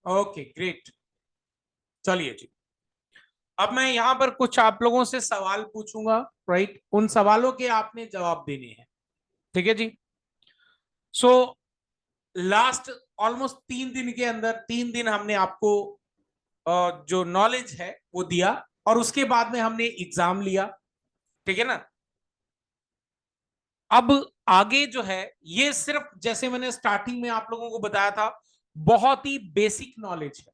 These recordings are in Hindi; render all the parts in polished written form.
Okay great. चलिए जी, अब मैं यहां पर कुछ आप लोगों से सवाल पूछूंगा। राइट, उन सवालों के आपने जवाब देने हैं। ठीक है जी। सो लास्ट ऑलमोस्ट 3 दिन के अंदर, 3 दिन हमने आपको जो नॉलेज है वो दिया, और उसके बाद में हमने एग्जाम लिया। ठीक है ना। अब आगे जो है, ये सिर्फ जैसे मैंने स्टार्टिंग में आप लोगों को बताया था, बहुत ही बेसिक नॉलेज है।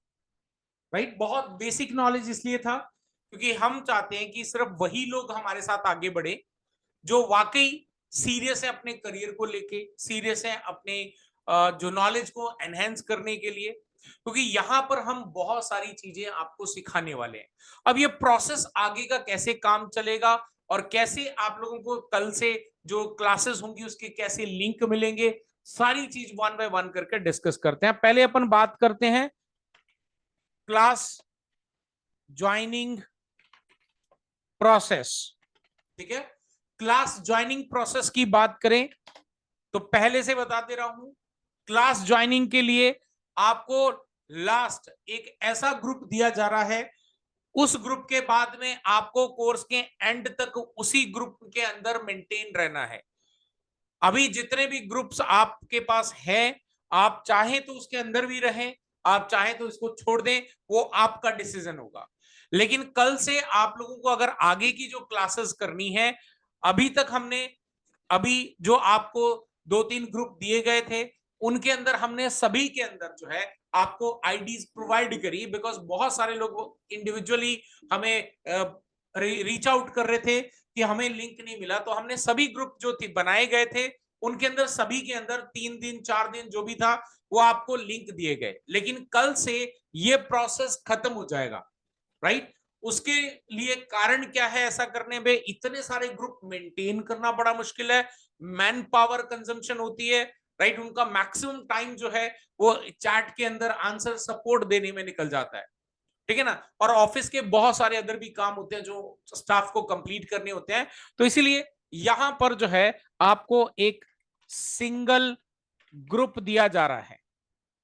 राइट, बहुत बेसिक नॉलेज इसलिए था क्योंकि हम चाहते हैं कि सिर्फ वही लोग हमारे साथ आगे बढ़े जो वाकई सीरियस है अपने करियर को लेके, सीरियस है अपने जो नॉलेज को एनहेंस करने के लिए, क्योंकि यहां पर हम बहुत सारी चीजें आपको सिखाने वाले हैं। अब ये प्रोसेस आगे का कैसे काम चलेगा और कैसे आप लोगों को कल से जो क्लासेस होंगी उसके कैसे लिंक मिलेंगे, सारी चीज वन बाय वन करके डिस्कस करते हैं। पहले अपन बात करते हैं क्लास ज्वाइनिंग प्रोसेस। ठीक है, क्लास ज्वाइनिंग प्रोसेस की बात करें तो पहले से बता दे रहा हूं, क्लास ज्वाइनिंग के लिए आपको लास्ट एक ऐसा ग्रुप दिया जा रहा है, उस ग्रुप के बाद में आपको कोर्स के एंड तक उसी ग्रुप के अंदर मेंटेन रहना है। अभी जितने भी ग्रुप्स आपके पास है, आप चाहे तो उसके अंदर भी रहें, आप चाहे तो इसको छोड़ दें, वो आपका डिसीजन होगा। लेकिन कल से आप लोगों को अगर आगे की जो क्लासेस करनी है, अभी तक हमने, अभी जो आपको 2-3 ग्रुप दिए गए थे उनके अंदर हमने सभी के अंदर जो है आपको आईडीज प्रोवाइड करी, बिकॉज बहुत सारे लोग इंडिविजुअली हमें रीच आउट कर रहे थे कि हमें लिंक नहीं मिला, तो हमने सभी ग्रुप जो बनाए गए थे उनके अंदर, सभी के अंदर 3 दिन 4 दिन जो भी था वो आपको लिंक दिए गए। लेकिन कल से ये प्रोसेस खत्म हो जाएगा। राइट, उसके लिए कारण क्या है ऐसा करने में, इतने सारे ग्रुप मेंटेन करना बड़ा मुश्किल है, मैन पावर कंजम्पशन होती है। राइट, उनका मैक्सिमम टाइम जो है वो चैट के अंदर आंसर सपोर्ट देने में निकल जाता है। ठीक है ना, और ऑफिस के बहुत सारे अदर भी काम होते हैं जो स्टाफ को कंप्लीट करने होते हैं। तो इसीलिए यहां पर जो है आपको एक सिंगल ग्रुप दिया जा रहा है।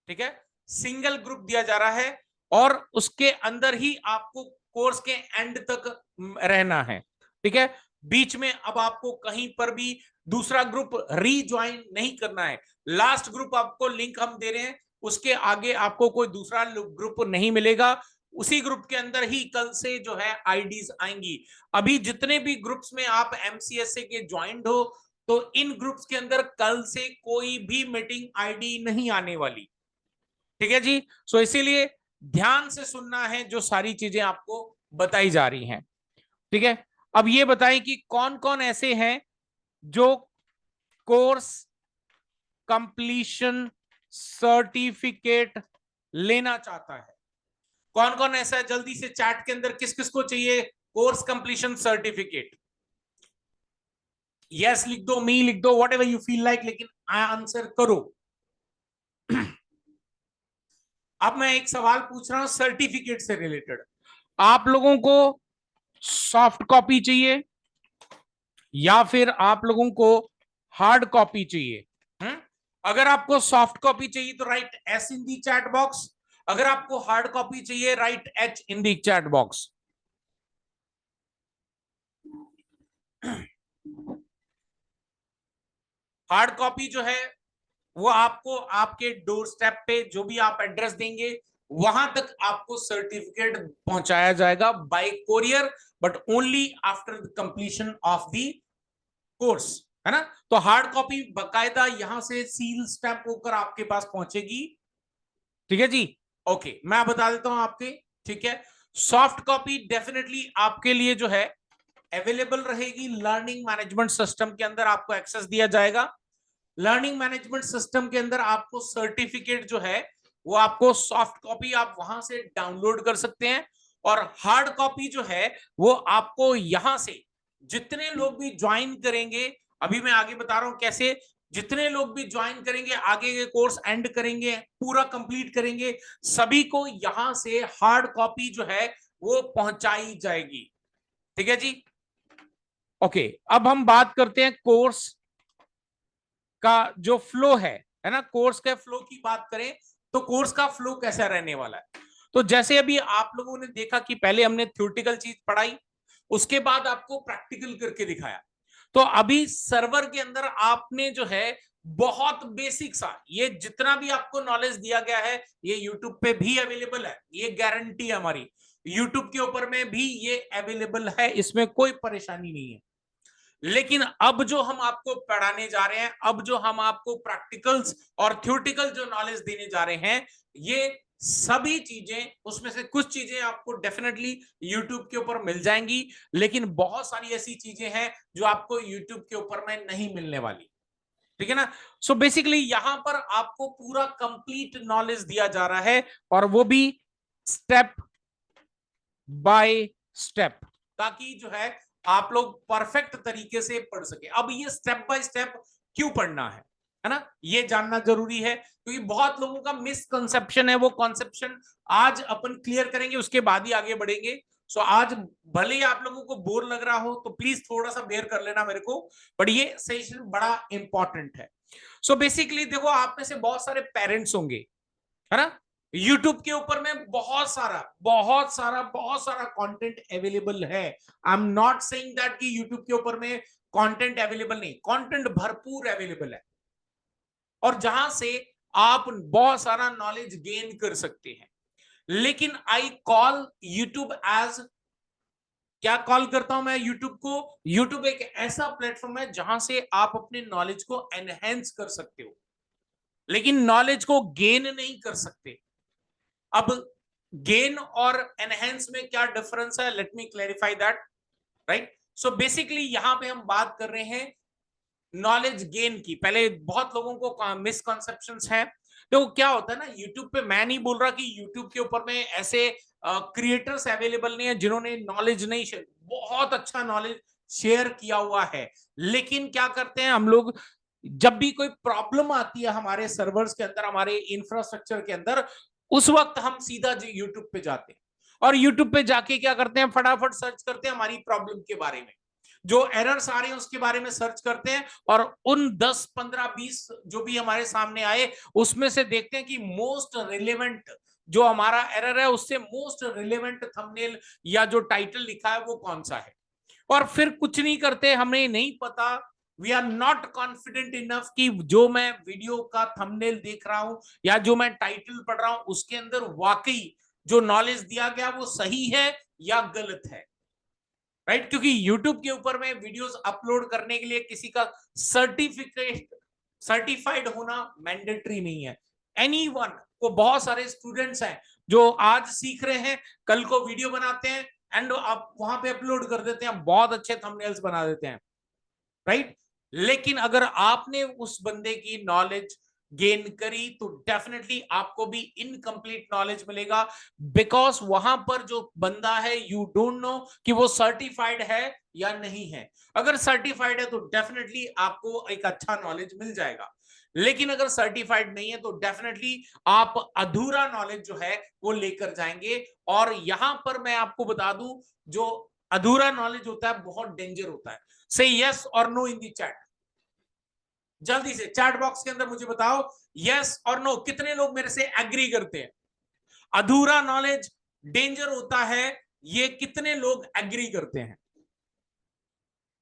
ठीक है, सिंगल ग्रुप दिया जा रहा है और उसके अंदर ही आपको कोर्स के एंड तक रहना है। ठीक है, बीच में अब आपको कहीं पर भी दूसरा ग्रुप रीज्वाइन नहीं करना है। लास्ट ग्रुप आपको लिंक हम दे रहे हैं, उसके आगे आपको कोई दूसरा ग्रुप नहीं मिलेगा। उसी ग्रुप के अंदर ही कल से जो है आईडीज आएंगी। अभी जितने भी ग्रुप्स में आप एमसीएसए के ज्वाइंट हो, तो इन ग्रुप्स के अंदर कल से कोई भी मीटिंग आईडी नहीं आने वाली। ठीक है जी। सो इसीलिए ध्यान से सुनना है जो सारी चीजें आपको बताई जा रही हैं। ठीक है, अब ये बताएं कि कौन कौन ऐसे हैं जो कोर्स कंप्लीशन सर्टिफिकेट लेना चाहता है। कौन कौन ऐसा है, जल्दी से चैट के अंदर किस किस को चाहिए कोर्स कंप्लीशन सर्टिफिकेट? यस लिख दो, मी लिख दो, what ever you feel like, लेकिन आंसर करो। अब मैं एक सवाल पूछ रहा हूं सर्टिफिकेट से रिलेटेड। आप लोगों को सॉफ्ट कॉपी चाहिए या फिर आप लोगों को हार्ड कॉपी चाहिए? अगर आपको सॉफ्ट कॉपी चाहिए तो right S in the chat box. अगर आपको हार्ड कॉपी चाहिए right H in the chat box. Hard copy जो है वो आपको आपके डोर स्टेप पे जो भी आप एड्रेस देंगे वहां तक आपको सर्टिफिकेट पहुंचाया जाएगा bye courier, but only after the completion of the course. है ना, तो हार्ड कॉपी बकायदा यहां से सील स्टैंप होकर आपके पास पहुंचेगी। ठीक है जी। ओके, मैं बता देता हूं आपके। ठीक है, सॉफ्ट कॉपी डेफिनेटली आपके लिए जो है अवेलेबल रहेगी लर्निंग मैनेजमेंट सिस्टम के अंदर, आपको एक्सेस दिया जाएगा। लर्निंग मैनेजमेंट सिस्टम के अंदर आपको सर्टिफिकेट जो है वो आपको सॉफ्ट कॉपी आप वहां से डाउनलोड कर सकते हैं, और हार्ड कॉपी जो है वो आपको यहां से जितने लोग भी ज्वाइन करेंगे, अभी मैं आगे बता रहा हूं कैसे, जितने लोग भी ज्वाइन करेंगे आगे के कोर्स एंड करेंगे पूरा कंप्लीट करेंगे, सभी को यहां से हार्ड कॉपी जो है वो पहुंचाई जाएगी। ठीक है जी। ओके, अब हम बात करते हैं कोर्स का जो फ्लो है ना, कोर्स के फ्लो की बात करें तो कोर्स का फ्लो कैसा रहने वाला है। तो जैसे अभी आप लोगों ने देखा कि पहले हमने थ्योरेटिकल चीज पढ़ाई, उसके बाद आपको प्रैक्टिकल करके दिखाया। तो अभी सर्वर के अंदर आपने जो है बहुत बेसिक सा, ये जितना भी आपको नॉलेज दिया गया है ये यूट्यूब पे भी अवेलेबल है, ये गारंटी है हमारी, यूट्यूब के ऊपर में भी ये अवेलेबल है, इसमें कोई परेशानी नहीं है। लेकिन अब जो हम आपको पढ़ाने जा रहे हैं, अब जो हम आपको प्रैक्टिकल्स और थ्योरेटिकल जो नॉलेज देने जा रहे हैं, ये सभी चीजें, उसमें से कुछ चीजें आपको डेफिनेटली यूट्यूब के ऊपर मिल जाएंगी, लेकिन बहुत सारी ऐसी चीजें हैं जो आपको यूट्यूब के ऊपर में नहीं मिलने वाली। ठीक है ना। सो बेसिकली यहां पर आपको पूरा कंप्लीट नॉलेज दिया जा रहा है, और वो भी स्टेप बाय स्टेप, ताकि जो है आप लोग परफेक्ट तरीके से पढ़ सके। अब ये स्टेप बाय स्टेप क्यों पढ़ना है ना, ये जानना जरूरी है, क्योंकि बहुत लोगों का मिसकंसेप्शन है, वो कॉन्सेप्शन आज अपन क्लियर करेंगे, उसके बाद ही आगे बढ़ेंगे। सो आज भले ही आप लोगों को बोर लग रहा हो तो प्लीज थोड़ा सा बेयर कर लेना मेरे को, बट ये सेशन बड़ा इंपॉर्टेंट है। सो बेसिकली देखो, आप में से बहुत सारे पेरेंट्स होंगे, है ना, यूट्यूब के ऊपर में बहुत सारा कंटेंट अवेलेबल है। I am not saying that कि यूट्यूब के ऊपर में कंटेंट अवेलेबल नहीं, कंटेंट भरपूर अवेलेबल है, और जहां से आप बहुत सारा नॉलेज गेन कर सकते हैं। लेकिन आई कॉल यूट्यूब एज, क्या कॉल करता हूं मैं यूट्यूब को, यूट्यूब एक ऐसा प्लेटफॉर्म है जहां से आप अपने नॉलेज को एनहेंस कर सकते हो, लेकिन नॉलेज को गेन नहीं कर सकते। अब गेन और एनहेंस में क्या डिफरेंस है, let me clarify that, right. So basically यहां पे हम बात कर रहे हैं नॉलेज गेन की। पहले बहुत लोगों को मिसकॉन्सेप्शंस हैं। तो क्या होता है ना, यूट्यूब पे मैं नहीं बोल रहा कि यूट्यूब के ऊपर में ऐसे क्रिएटर्स अवेलेबल नहीं है जिन्होंने नॉलेज नहीं शेयर, बहुत अच्छा नॉलेज शेयर किया हुआ है, लेकिन क्या करते हैं हम लोग, जब भी कोई प्रॉब्लम आती है हमारे सर्वर्स के अंदर, हमारे इंफ्रास्ट्रक्चर के अंदर, उस वक्त हम सीधा यूट्यूब पे जाते हैं, और यूट्यूब पे जाके क्या करते हैं, फटाफट सर्च करते हैं हमारी प्रॉब्लम के बारे में, जो एरर्स आ रहे हैं उसके बारे में सर्च करते हैं, और उन 10 15 20 जो भी हमारे सामने आए उसमें से देखते हैं कि मोस्ट रिलेवेंट जो हमारा एरर है, उससे मोस्ट रिलेवेंट थंबनेल या जो टाइटल लिखा है वो कौन सा है, और फिर कुछ नहीं करते, हमें नहीं पता, we are not confident enough कि जो मैं वीडियो का थंबनेल देख रहा हूं या जो मैं टाइटल पढ़ रहा हूं उसके अंदर वाकई जो नॉलेज दिया गया वो सही है या गलत है, राइट। क्योंकि YouTube के ऊपर में वीडियोस अपलोड करने के लिए किसी का सर्टिफाइड होना मैंडेटरी नहीं है। एनीवन को, बहुत सारे स्टूडेंट्स हैं जो आज सीख रहे हैं, कल को वीडियो बनाते हैं एंड आप वहां पे अपलोड कर देते हैं, बहुत अच्छे थंबनेल्स बना देते हैं, राइट। लेकिन अगर आपने उस बंदे की नॉलेज गेन करी तो डेफिनेटली आपको भी इनकम्प्लीट नॉलेज मिलेगा, बिकॉज वहां पर जो बंदा है यू डोंट नो कि वो सर्टिफाइड है या नहीं है। अगर सर्टिफाइड है तो डेफिनेटली आपको एक अच्छा नॉलेज मिल जाएगा, लेकिन अगर सर्टिफाइड नहीं है तो डेफिनेटली आप अधूरा नॉलेज जो है वो लेकर जाएंगे। और यहां पर मैं आपको बता दूं, जो अधूरा नॉलेज होता है बहुत डेंजर होता है। से यस और नो इन दी चैट, जल्दी से चैट बॉक्स के अंदर मुझे बताओ यस और नो, कितने लोग मेरे से एग्री करते हैं अधूरा नॉलेज डेंजर होता है, ये कितने लोग एग्री करते हैं।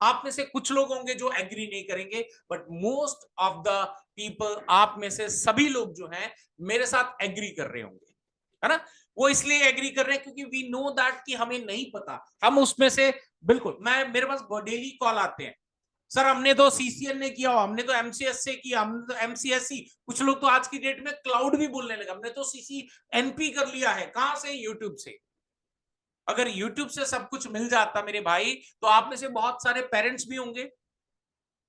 आप में से कुछ लोग होंगे जो एग्री नहीं करेंगे, but most of the people, आप में से सभी लोग जो हैं मेरे साथ एग्री कर रहे होंगे, है ना। वो इसलिए एग्री कर रहे हैं क्योंकि वी नो दैट कि हमें नहीं पता, हम उसमें से बिल्कुल, मैं मेरे पास डेली कॉल आते हैं, सर हमने तो सीसीएल ने किया, हमने तो एमसीएस से किया, हमने तो एमसीएससी, कुछ लोग तो आज की डेट में क्लाउड भी बोलने लगे, हमने तो सीसीएनपी कर लिया है। कहां से? यूट्यूब से। अगर यूट्यूब से सब कुछ मिल जाता मेरे भाई, तो आप में से बहुत सारे पेरेंट्स भी होंगे,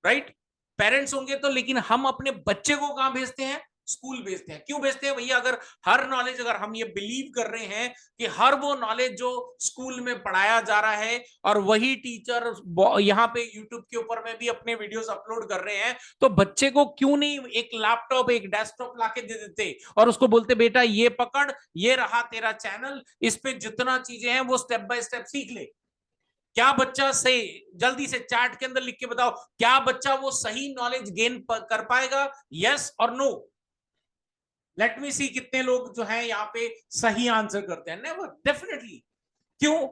राइट। पेरेंट्स होंगे तो, लेकिन हम अपने बच्चे को कहां भेजते हैं? स्कूल भेजते हैं। क्यों भेजते हैं भैया? अगर हर नॉलेज, अगर हम ये बिलीव कर रहे हैं कि हर वो नॉलेज जो स्कूल में पढ़ाया जा रहा है और वही टीचर यहाँ पे यूट्यूब के ऊपर में भी अपने वीडियोस अपलोड कर रहे हैं, तो बच्चे को क्यों नहीं एक लैपटॉप, एक डेस्कटॉप लाके दे देते और उसको बोलते बेटा ये पकड़, ये रहा तेरा चैनल, इस पे जितना चीजें हैं वो स्टेप बाय स्टेप सीख ले। क्या बच्चा से, जल्दी से चैट के अंदर लिख के बताओ, क्या बच्चा वो सही नॉलेज गेन कर पाएगा? यस और नो? लेट मी सी कितने लोग जो है यहाँ पे सही आंसर करते हैं। Never, definitely. क्यों?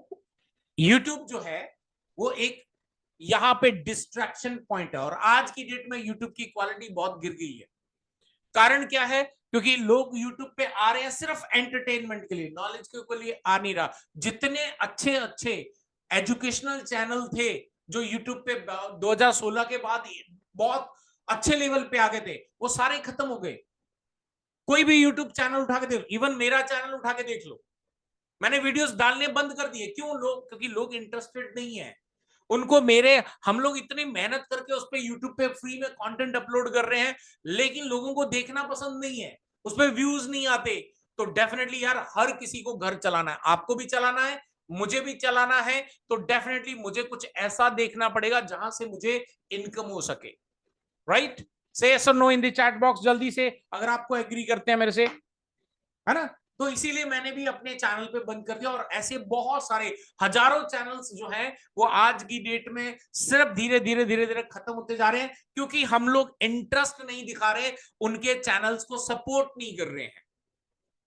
यूट्यूब जो है वो एक यहाँ पे डिस्ट्रैक्शन पॉइंट है, और आज की डेट में यूट्यूब की क्वालिटी बहुत गिर गई है। कारण क्या है? क्योंकि लोग यूट्यूब पे आ रहे हैं सिर्फ एंटरटेनमेंट के लिए, नॉलेज के लिए आ नहीं रहा। जितने अच्छे अच्छे एजुकेशनल चैनल थे जो यूट्यूब पे 2016 के बाद बहुत अच्छे लेवल पे आ गए थे, वो सारे खत्म हो गए। कोई भी यूट्यूब चैनल उठा के देख लो, इवन मेरा चैनल उठा के देख लो, मैंने वीडियोस डालने बंद कर दिए। क्यों? लोग, क्योंकि लोग इंटरेस्टेड नहीं है उनको मेरे, हम लोग इतनी मेहनत करके उस पे यूट्यूब पे फ्री में कंटेंट अपलोड कर रहे हैं, लेकिन लोगों को देखना पसंद नहीं है, उस पे व्यूज नहीं आते। तो डेफिनेटली यार, हर किसी को घर चलाना है, आपको भी चलाना है, मुझे भी चलाना है। तो डेफिनेटली मुझे कुछ ऐसा देखना पड़ेगा जहां से मुझे इनकम हो सके। राइट? से यस और no in the chat box जल्दी से, अगर आपको एग्री करते हैं मेरे से, है ना? तो इसीलिए मैंने भी अपने चैनल पे बंद कर दिया, और ऐसे बहुत सारे हजारों चैनल्स जो हैं वो आज की डेट में सिर्फ धीरे धीरे धीरे धीरे खत्म होते जा रहे हैं, क्योंकि हम लोग इंटरेस्ट नहीं दिखा रहे, उनके चैनल्स को सपोर्ट नहीं कर रहे हैं।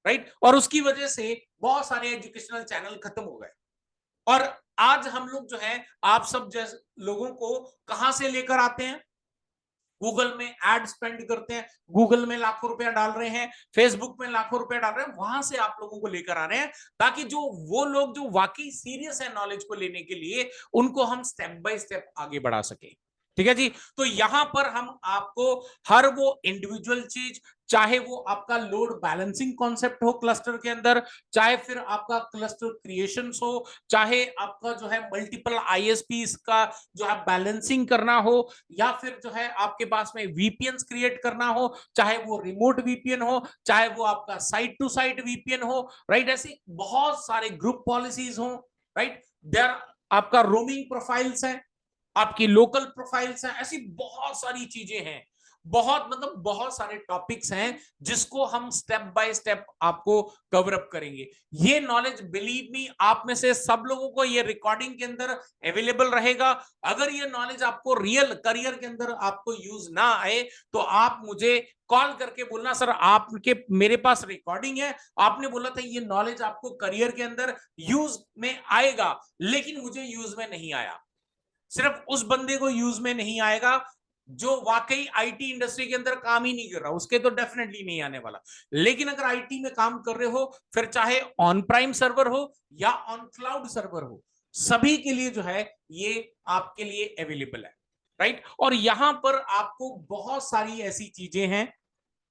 राइट? और उसकी वजह से बहुत सारे एजुकेशनल चैनल खत्म हो गए। और आज हम लोग जो है, आप सब जैसे लोगों को कहां से लेकर आते हैं? गूगल में एड स्पेंड करते हैं, गूगल में लाखों रुपया डाल रहे हैं, फेसबुक में लाखों रुपया डाल रहे हैं, वहां से आप लोगों को लेकर आ रहे हैं, ताकि जो वो लोग जो वाकई सीरियस है नॉलेज को लेने के लिए, उनको हम स्टेप बाय स्टेप आगे बढ़ा सके। ठीक है जी? तो यहां पर हम आपको हर वो इंडिविजुअल चीज, चाहे वो आपका लोड बैलेंसिंग कॉन्सेप्ट हो क्लस्टर के अंदर, चाहे फिर आपका क्लस्टर क्रिएशंस हो, चाहे आपका जो है मल्टीपल आईएसपीज का जो है बैलेंसिंग करना हो, या फिर जो है आपके पास में वीपीएन क्रिएट करना हो, चाहे वो रिमोट वीपीएन हो, चाहे वो आपका साइट टू साइट वीपीएन हो। राइट? ऐसे बहुत सारे ग्रुप पॉलिसीज हो। राइट? देयर आपका रोमिंग प्रोफाइल्स है, आपकी लोकल प्रोफाइल्स हैं, ऐसी बहुत सारी चीजें हैं, बहुत मतलब बहुत सारे टॉपिक्स हैं जिसको हम स्टेप बाय स्टेप आपको कवर अप करेंगे। ये नॉलेज, बिलीव मी, आप में से सब लोगों को ये रिकॉर्डिंग के अंदर अवेलेबल रहेगा। अगर ये नॉलेज आपको रियल करियर के अंदर आपको यूज ना आए, तो आप मुझे कॉल करके बोलना, सर आपके मेरे पास रिकॉर्डिंग है, आपने बोला था ये नॉलेज आपको करियर के अंदर यूज में आएगा, लेकिन मुझे यूज में नहीं आया। सिर्फ उस बंदे को यूज में नहीं आएगा जो वाकई आईटी इंडस्ट्री के अंदर काम ही नहीं कर रहा, उसके तो डेफिनेटली नहीं आने वाला। लेकिन अगर आईटी में काम कर रहे हो, फिर चाहे ऑन प्राइम सर्वर हो या ऑन क्लाउड सर्वर हो, सभी के लिए जो है ये आपके लिए अवेलेबल है। राइट? और यहां पर आपको बहुत सारी ऐसी चीजें हैं,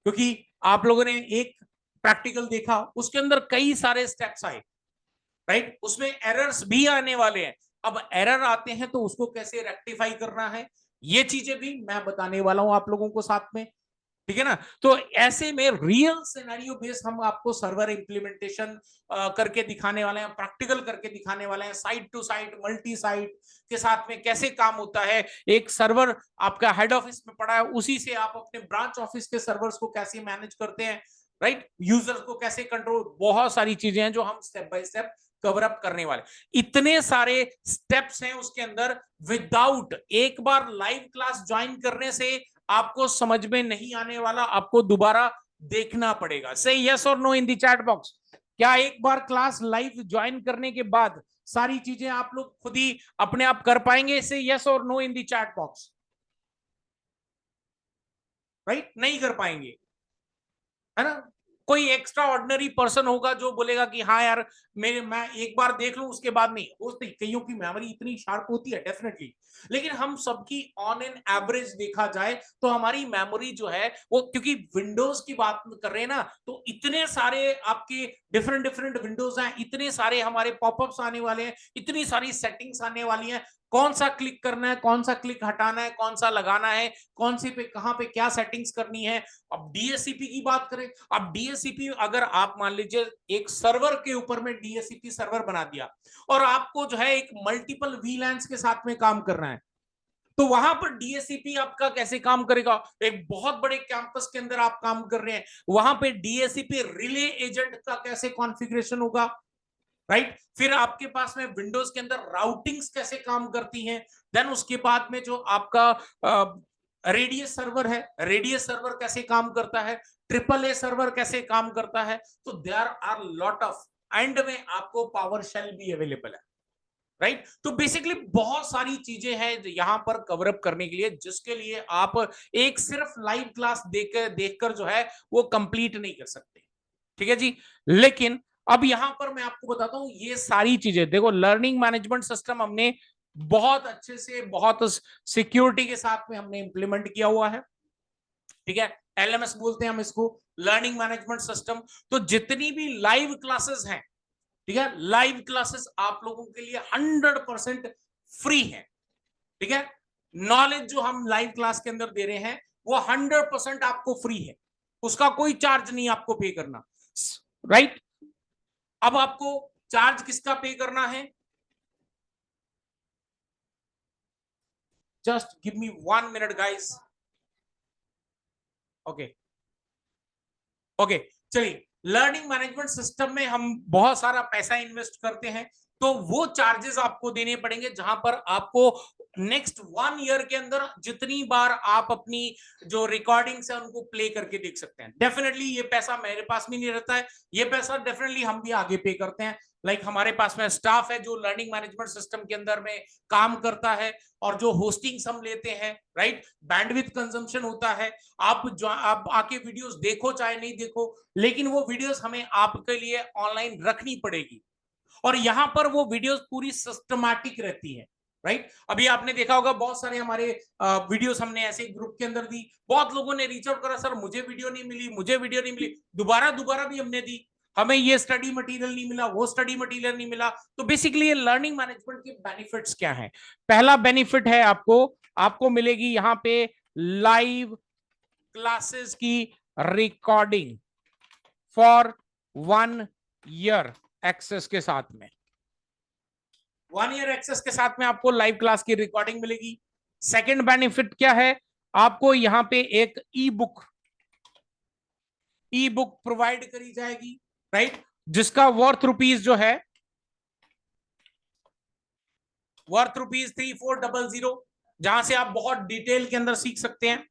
क्योंकि आप लोगों ने एक प्रैक्टिकल देखा, उसके अंदर कई सारे स्टेप्स आए। राइट? उसमें एरर्स भी आने वाले हैं। अब एरर आते हैं तो उसको कैसे रेक्टिफाई करना है, ये चीजें भी मैं बताने वाला हूं आप लोगों को साथ में। ठीक है ना? तो ऐसे में रियल सिनेरियो बेस हम आपको सर्वर इंप्लीमेंटेशन करके दिखाने वाले हैं, प्रैक्टिकल करके दिखाने वाले हैं, site to site multi site के साथ में कैसे काम होता है। एक सर्वर आपका हेड ऑफिस में पड़ा है, उसी से आप अपने ब्रांच ऑफिस के सर्वर्स को कैसे मैनेज करते हैं। राइट? यूजर्स को कैसे कंट्रोल, बहुत सारी चीजें हैं जो हम step by step cover up करने वाले। इतने सारे स्टेप्स हैं उसके अंदर, विदाउट एक बार लाइव क्लास ज्वाइन करने से आपको समझ में नहीं आने वाला, आपको दोबारा देखना पड़ेगा। से यस और no in the chat box. क्या एक बार क्लास लाइव ज्वाइन करने के बाद सारी चीजें आप लोग खुद ही अपने आप कर पाएंगे? से यस और no in the chat box. Right? नहीं कर पाएंगे, है ना? कोई एक्स्ट्रा ऑर्डिनरी पर्सन होगा जो बोलेगा कि हाँ यार, मैं एक बार देख लूं उसके बाद नहीं। होती कईयों की मेमोरी इतनी शार्प होती है डेफिनेटली, लेकिन हम सबकी ऑन एन एवरेज देखा जाए तो हमारी मेमोरी जो है वो, क्योंकि विंडोज की बात कर रहे हैं ना, तो इतने सारे आपके डिफरेंट डिफरेंट विंडोज हैं, इतने सारे हमारे पॉपअप्स आने वाले हैं, इतनी सारी सेटिंग्स आने वाली हैं, कौन सा क्लिक करना है, कौन सा क्लिक हटाना है, कौन सा लगाना है, कौन सी पे कहां पे क्या सेटिंग्स करनी है। अब डीएससीपी की बात करें, अब डीएससीपी अगर आप मान लीजिए एक सर्वर के ऊपर में डीएससीपी सर्वर बना दिया, और आपको जो है एक मल्टीपल वीलैंस के साथ में काम करना है, तो वहां पर डीएससीपी आपका कैसे काम करेगा? एक बहुत बड़े कैंपस के अंदर आप काम कर रहे हैं, वहां पे डीएससीपी रिले एजेंट का कैसे कॉन्फ़िगरेशन होगा? राइट? फिर आपके पास में विंडोज के अंदर राउटिंग्स कैसे काम करती हैं, देन उसके बाद में जो आपका रेडियस सर्वर है, रेडियस सर्वर कैसे काम करता है, ट्रिपल ए सर्वर कैसे काम करता है, तो there are lot of, and में आपको पावर शेल भी अवेलेबल है, राइट। तो बेसिकली बहुत सारी चीजें हैं यहां पर कवर अप करने के लिए, जिसके लिए आप एक सिर्फ लाइव क्लास देखकर जो है वो कंप्लीट नहीं कर सकते, ठीक है जी। लेकिन अब यहां पर मैं आपको बताता हूं ये सारी चीजें, देखो लर्निंग मैनेजमेंट सिस्टम हमने बहुत अच्छे से, बहुत सिक्योरिटी के साथ में हमने इंप्लीमेंट किया हुआ है, ठीक है। एलएमएस बोलते हैं हम इसको, लर्निंग मैनेजमेंट सिस्टम। तो जितनी भी लाइव क्लासेस हैं, ठीक है, लाइव क्लासेस आप लोगों के लिए 100% फ्री है, ठीक है। नॉलेज जो हम लाइव क्लास के अंदर दे रहे हैं वो 100% आपको फ्री है, उसका कोई चार्ज नहीं आपको पे करना, राइट। अब आपको चार्ज किसका पे करना है, just give me 1 minute guys. Okay okay, चलिए, लर्निंग मैनेजमेंट सिस्टम में हम बहुत सारा पैसा इन्वेस्ट करते हैं, तो वो चार्जेस आपको देने पड़ेंगे, जहां पर आपको नेक्स्ट 1 ईयर के अंदर जितनी बार आप अपनी जो रिकॉर्डिंग्स है उनको प्ले करके देख सकते हैं। डेफिनेटली ये पैसा मेरे पास भी नहीं रहता है, ये पैसा डेफिनेटली हम भी आगे पे करते हैं। लाइक हमारे पास में स्टाफ है जो लर्निंग मैनेजमेंट सिस्टम के अंदर में काम करता है, और जो होस्टिंग्स हम लेते हैं, राइट, बैंडविड्थ कंजम्पशन होता है। आप आके वीडियोस देखो चाहे नहीं देखो, लेकिन वो वीडियोस हमें आपके लिए ऑनलाइन रखनी पड़ेगी, और यहां पर वो वीडियोस पूरी सिस्टमैटिक रहती है, राइट। अभी आपने देखा होगा बहुत सारे हमारे वीडियोस हमने ऐसे ग्रुप के अंदर दी, बहुत लोगों ने रीच आउट करा, सर मुझे वीडियो नहीं मिली, मुझे वीडियो नहीं मिली, दोबारा दोबारा भी हमने दी, हमें ये स्टडी मटेरियल नहीं मिला, वो स्टडी मटेरियल नहीं मिला। तो बेसिकली ये लर्निंग मैनेजमेंट के बेनिफिट्स क्या हैं? पहला बेनिफिट है आपको मिलेगी यहां पे लाइव क्लासेस की रिकॉर्डिंग फॉर 1 ईयर एक्सेस के साथ में, 1 ईयर एक्सेस के साथ में आपको लाइव क्लास की रिकॉर्डिंग मिलेगी। सेकंड बेनिफिट क्या है, आपको यहां पे एक ई बुक प्रोवाइड करी जाएगी, राइट, जिसका वर्थ रुपीज जो है, वर्थ रुपीज 3400, जहां से आप बहुत डिटेल के अंदर सीख सकते हैं,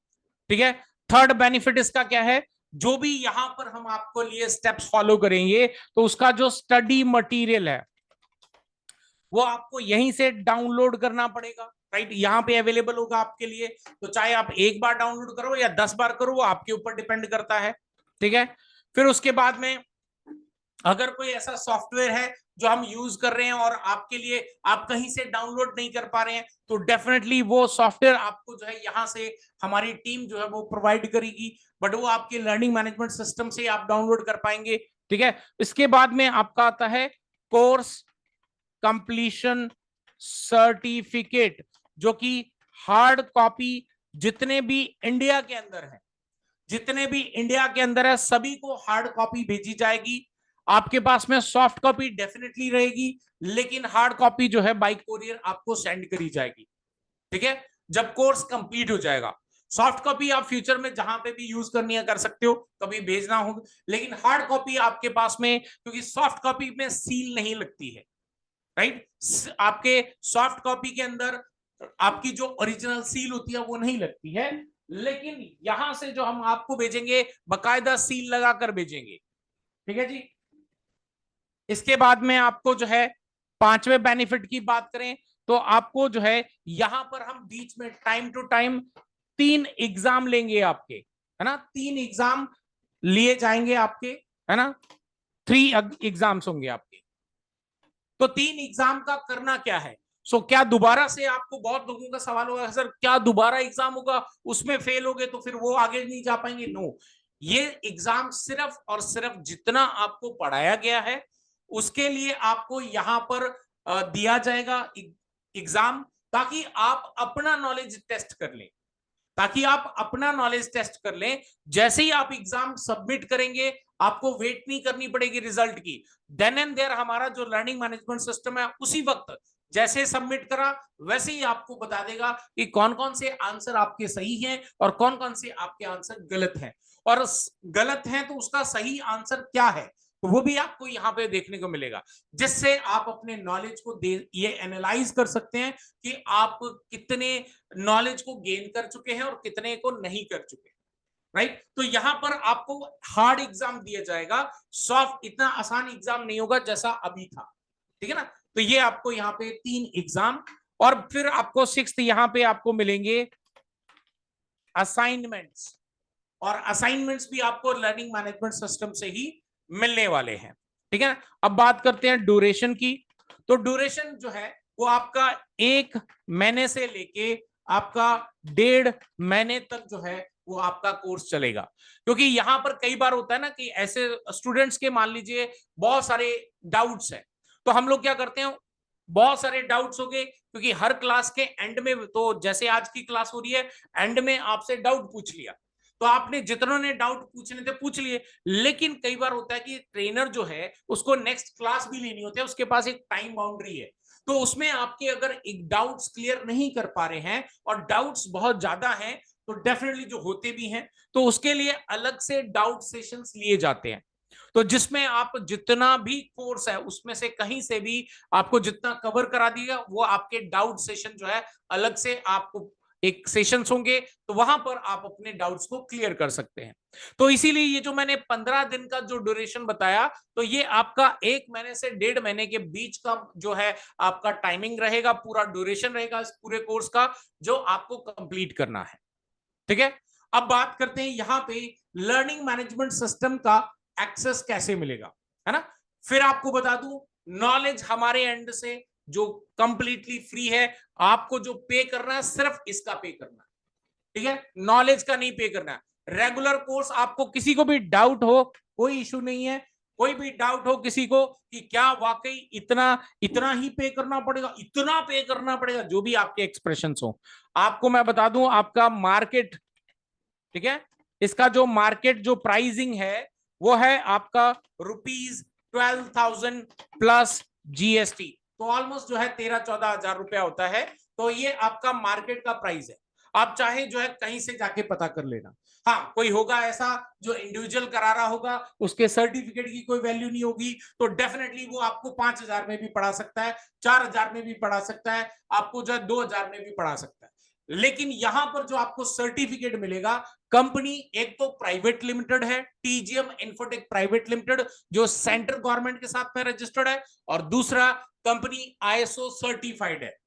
ठीक है। थर्ड बेनिफिट इसका क्या है, जो भी यहां पर हम आपको लिए स्टेप्स फॉलो करेंगे, तो उसका जो स्टडी मटेरियल है वो आपको यहीं से डाउनलोड करना पड़ेगा, राइट, यहां पे अवेलेबल होगा आपके लिए। तो चाहे आप एक बार डाउनलोड करो या 10 बार करो, वो आपके ऊपर डिपेंड करता है, ठीक है। फिर उसके बाद में अगर कोई ऐसा सॉफ्टवेयर है जो हम यूज कर रहे हैं और आपके लिए आप कहीं से डाउनलोड नहीं कर पा रहे हैं, तो डेफिनेटली वो सॉफ्टवेयर आपको जो है यहाँ से हमारी टीम जो है वो प्रोवाइड करेगी, बट वो आपके लर्निंग मैनेजमेंट सिस्टम से आप डाउनलोड कर पाएंगे, ठीक है। इसके बाद में आपका आता है कोर्स कंप्लीशन सर्टिफिकेट, जो कि हार्ड कॉपी जितने भी इंडिया के अंदर है, जितने भी इंडिया के अंदर है सभी को हार्ड कॉपी भेजी जाएगी। आपके पास में सॉफ्ट कॉपी डेफिनेटली रहेगी, लेकिन हार्ड कॉपी जो है बाय कोरियर आपको सेंड करी जाएगी, ठीक है, जब कोर्स कंप्लीट हो जाएगा। सॉफ्ट कॉपी आप फ्यूचर में जहां पे भी यूज करनी है कर सकते हो, कभी भेजना हो, लेकिन हार्ड कॉपी आपके पास में, क्योंकि सॉफ्ट कॉपी में सील नहीं लगती है, राइट, आपके सॉफ्ट कॉपी के अंदर आपकी जो ओरिजिनल सील होती है वो नहीं लगती है, लेकिन यहां से जो हम आपको भेजेंगे बकायदा सील लगाकर भेजेंगे, ठीक है जी। इसके बाद में आपको जो है पांचवें बेनिफिट की बात करें, तो आपको जो है यहां पर हम बीच में टाइम टू टाइम 3 एग्जाम लेंगे आपके, है ना, 3 एग्जाम लिए जाएंगे आपके, है ना, 3 एग्जाम्स होंगे आपके। तो 3 एग्जाम का करना क्या है, क्या दोबारा से, आपको बहुत लोगों का सवाल होगा सर क्या दोबारा एग्जाम होगा, उसमें फेल हो गए तो फिर वो आगे नहीं जा पाएंगे? नो, ये एग्जाम सिर्फ और सिर्फ जितना आपको पढ़ाया गया है उसके लिए आपको यहां पर दिया जाएगा एग्जाम, ताकि आप अपना नॉलेज टेस्ट कर लें, ताकि आप अपना नॉलेज टेस्ट कर लें। जैसे ही आप एग्जाम सबमिट करेंगे आपको वेट नहीं करनी पड़ेगी रिजल्ट की, देन एंड देयर हमारा जो लर्निंग मैनेजमेंट सिस्टम है उसी वक्त जैसे सबमिट करा वैसे ही आपको बता देगा कि कौन कौन से आंसर आपके सही हैं और कौन कौन से आपके आंसर गलत हैं, और गलत हैं तो उसका सही आंसर क्या है, तो वो भी आपको यहाँ पे देखने को मिलेगा, जिससे आप अपने नॉलेज को ये एनालाइज कर सकते हैं कि आप कितने नॉलेज को गेन कर चुके हैं और कितने को नहीं कर चुके, राइट। तो यहां पर आपको हार्ड एग्जाम दिया जाएगा, सॉफ्ट, इतना आसान एग्जाम नहीं होगा जैसा अभी था, ठीक है ना। तो ये आपको यहाँ पे 3 एग्जाम, और फिर आपको 6th यहाँ पे आपको मिलेंगे असाइनमेंट्स, और असाइनमेंट्स भी आपको लर्निंग मैनेजमेंट सिस्टम से ही मिलने वाले हैं, ठीक है। अब बात करते हैं ड्यूरेशन की। तो ड्यूरेशन जो है वो आपका 1 महीने से लेके आपका 1.5 महीने तक जो है वो आपका कोर्स चलेगा। क्योंकि यहां पर कई बार होता है ना कि ऐसे स्टूडेंट्स के मान लीजिए बहुत सारे डाउट्स हैं, तो हम लोग क्या करते हैं, बहुत सारे डाउट्स हो गए, क्योंकि हर क्लास के एंड में, तो जैसे आज की क्लास हो रही है, एंड में आपसे डाउट पूछ लिया, तो आपने जितनों ने डाउट पूछने थे पूछ लिए। लेकिन कई बार होता है कि ट्रेनर जो है उसको नेक्स्ट क्लास भी लेनी होती है, उसके पास एक टाइम बाउंड्री है, तो उसमें आपके अगर एक डाउट्स क्लियर नहीं कर पा रहे हैं और डाउट्स बहुत ज्यादा हैं, तो डेफिनेटली जो होते भी हैं, तो उसके लिए अलग से डाउट सेशंस लिए जाते हैं। तो जिसमें आप जितना भी कोर्स है उसमें से कहीं से भी आपको जितना कवर करा दिया, वो आपके डाउट सेशन जो है अलग से आपको एक सेशंस होंगे, तो वहां पर आप अपने डाउट्स को क्लियर कर सकते हैं। तो इसीलिए ये जो मैंने 15 दिन का जो ड्यूरेशन बताया, तो ये आपका 1 महीने से 1.5 महीने के बीच का जो है आपका टाइमिंग रहेगा, पूरा ड्यूरेशन रहेगा इस पूरे कोर्स का, जो आपको कंप्लीट करना है, ठीक है। अब बात करते हैं यहां पे लर्निंग मैनेजमेंट सिस्टम का एक्सेस कैसे मिलेगा, है ना। फिर आपको बता दूं, नॉलेज हमारे एंड से जो कंप्लीटली फ्री है, आपको जो पे करना है सिर्फ इसका पे करना है, ठीक है, नॉलेज का नहीं पे करना है। रेगुलर कोर्स आपको किसी को भी डाउट हो, कोई इशू नहीं है, कोई भी डाउट हो किसी को कि क्या वाकई इतना इतना ही पे करना पड़ेगा, इतना पे करना पड़ेगा, जो भी आपके एक्सप्रेशंस हो, आपको मैं बता दूं आपका मार्केट, ठीक है, इसका जो मार्केट जो प्राइसिंग है वो है आपका ₹12,000 प्लस जीएसटी, तो ऑलमोस्ट जो है 13-14 हजार रुपया होता है। तो ये आपका मार्केट का प्राइस है, आप चाहे जो है कहीं से जाके पता कर लेना। हाँ, कोई होगा ऐसा जो इंडिविजुअल करा रहा होगा, उसके सर्टिफिकेट की कोई वैल्यू नहीं होगी, तो डेफिनेटली वो आपको 5,000 में भी पढ़ा सकता है, 4,000 में भी पढ़ा सकता है, आपको जो है 2,000 में भी पढ़ा सकता है। लेकिन यहां पर जो आपको सर्टिफिकेट मिलेगा, कंपनी एक तो प्राइवेट लिमिटेड है, टीजीएम इन्फोटेक प्राइवेट लिमिटेड, जो सेंट्रल गवर्नमेंट के साथ में रजिस्टर्ड है, और दूसरा कंपनी आईएसओ सर्टिफाइड है,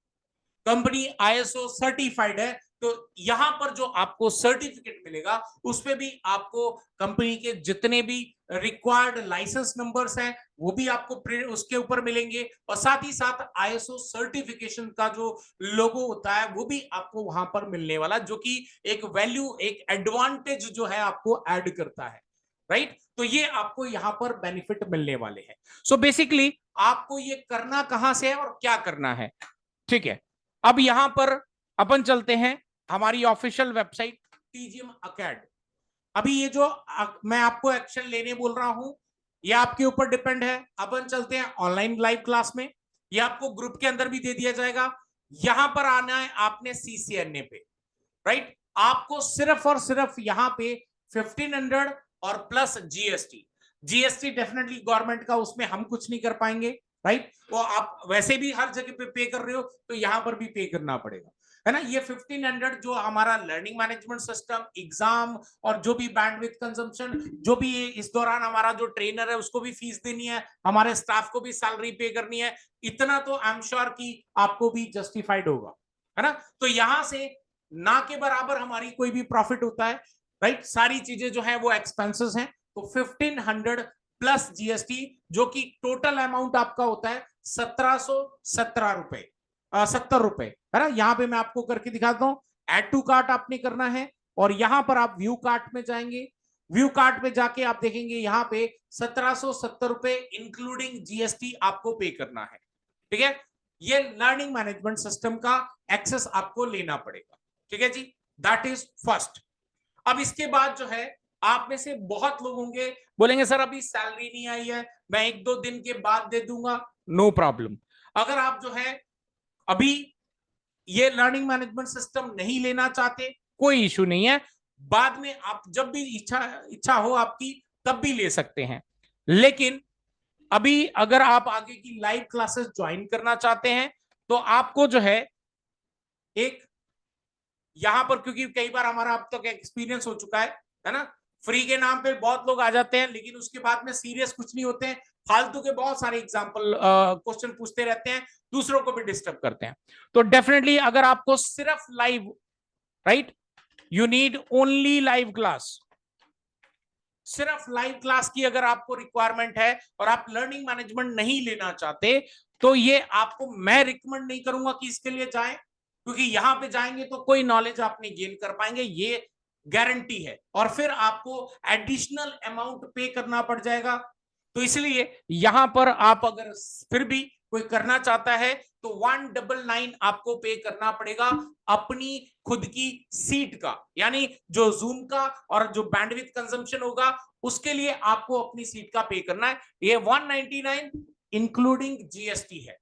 कंपनी आईएसओ सर्टिफाइड है। तो यहां पर जो आपको सर्टिफिकेट मिलेगा उसमें भी आपको कंपनी के जितने भी रिक्वायर्ड लाइसेंस नंबर्स हैं वो भी आपको उसके ऊपर मिलेंगे, और साथ ही साथ आईएसओ सर्टिफिकेशन का जो लोगो होता है वो भी आपको वहां पर मिलने वाला, जो कि एक वैल्यू, एक एडवांटेज जो है आपको ऐड करता है, राइट। तो ये आपको यहां पर बेनिफिट मिलने वाले हैं। सो बेसिकली आपको ये करना कहां से है और क्या करना है, ठीक है। अब यहां पर अपन चलते हैं हमारी ऑफिशियल वेबसाइट टीजीएम अकेडमी। अभी ये जो मैं आपको एक्शन लेने बोल रहा हूं, ये आपके ऊपर डिपेंड है। अपन चलते हैं ऑनलाइन लाइव क्लास में, ये आपको ग्रुप के अंदर भी दे दिया जाएगा। यहां पर आना है आपने सीसीएनए पे, राइट। आपको सिर्फ और सिर्फ यहां पे 1500 और plus GST, GST definitely government का, उसमें हम कुछ नहीं कर पाएंगे, राइट। वो आप वैसे भी हर जगह पे पे कर रहे हो, तो यहां पर भी पे करना पड़ेगा, है ना। ये 1500 जो हमारा लर्निंग मैनेजमेंट सिस्टम, एग्जाम और जो भी बैंडविड्थ कंजम्पशन, जो भी इस दौरान हमारा जो ट्रेनर है उसको भी फीस देनी है, हमारे स्टाफ को भी सैलरी पे करनी है, इतना तो आई एम श्योर कि आपको भी जस्टिफाइड होगा, है ना। तो यहां से ना के बराबर हमारी कोई भी प्रॉफिट होता है, राइट। सारी चीजें जो है वो एक्सपेंसेस हैं। तो 1500 प्लस जीएसटी, जो कि टोटल अमाउंट आपका होता है 1717 रुपए, 70 रुपए, है ना। यहां पे मैं आपको करके दिखाता हूं, एड टू कार्ट आपने करना है, और यहां पर आप व्यू कार्ट में जाएंगे, व्यू कार्ट में जाके आप देखेंगे यहां पे 1770 रुपए इंक्लूडिंग जीएसटी आपको पे करना है, ठीक है। ये लर्निंग मैनेजमेंट सिस्टम का एक्सेस आपको लेना पड़ेगा, ठीक है जी, दैट इज फर्स्ट। अब इसके बाद जो है, आप में से बहुत लोग होंगे बोलेंगे सर अभी सैलरी नहीं आई है, मैं 1-2 दिन के बाद दे दूंगा। नो प्रॉब्लम, अगर आप जो है अभी ये लर्निंग मैनेजमेंट सिस्टम नहीं लेना चाहते, कोई इशू नहीं है, बाद में आप जब भी इच्छा हो आपकी तब भी ले सकते हैं। लेकिन अभी अगर आप आगे की लाइव क्लासेस ज्वाइन करना चाहते हैं तो आपको जो है एक यहां पर, क्योंकि कई बार हमारा अब तक एक्सपीरियंस हो चुका है ना, फ्री के नाम पे बहुत लोग आ जाते हैं लेकिन उसके बाद में सीरियस कुछ नहीं होते हैं, फालतू के बहुत सारे एग्जाम्पल क्वेश्चन पूछते रहते हैं, दूसरों को भी डिस्टर्ब करते हैं। तो डेफिनेटली अगर आपको सिर्फ live, right, you need only live class, सिर्फ लाइव क्लास की अगर आपको रिक्वायरमेंट है और आप लर्निंग मैनेजमेंट नहीं लेना चाहते, तो ये आपको मैं रिकमेंड नहीं करूंगा कि इसके लिए जाएं, क्योंकि यहां पे जाएंगे तो कोई नॉलेज आप नहीं गेन कर पाएंगे, ये गारंटी है, और फिर आपको एडिशनल अमाउंट पे करना पड़ जाएगा। तो इसलिए यहां पर आप अगर फिर भी कोई करना चाहता है तो 199 आपको पे करना पड़ेगा अपनी खुद की सीट का, यानी जो जूम का और जो बैंडविड्थ कंजम्पशन होगा उसके लिए आपको अपनी सीट का पे करना है। ये 199 इंक्लूडिंग जीएसटी है,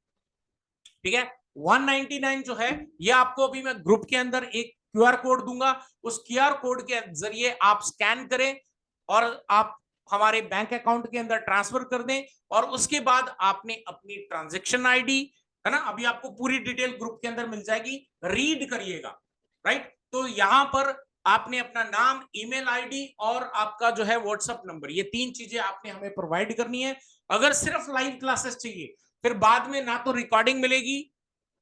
ठीक है। 199 जो है ये आपको अभी मैं ग्रुप के अंदर एक क्यूआर कोड दूंगा, उस क्यूआर कोड के जरिए आप स्कैन करें और आप हमारे बैंक अकाउंट के अंदर ट्रांसफर कर दें, और उसके बाद आपने अपनी ट्रांजैक्शन आईडी, है ना, अभी आपको पूरी डिटेल ग्रुप के अंदर मिल जाएगी, रीड करिएगा, राइट। तो यहां पर आपने अपना नाम, ईमेल आईडी और आपका जो है व्हाट्सएप नंबर, ये 3 चीजें आपने हमें प्रोवाइड करनी है। अगर सिर्फ लाइव क्लासेस चाहिए, फिर बाद में ना तो रिकॉर्डिंग मिलेगी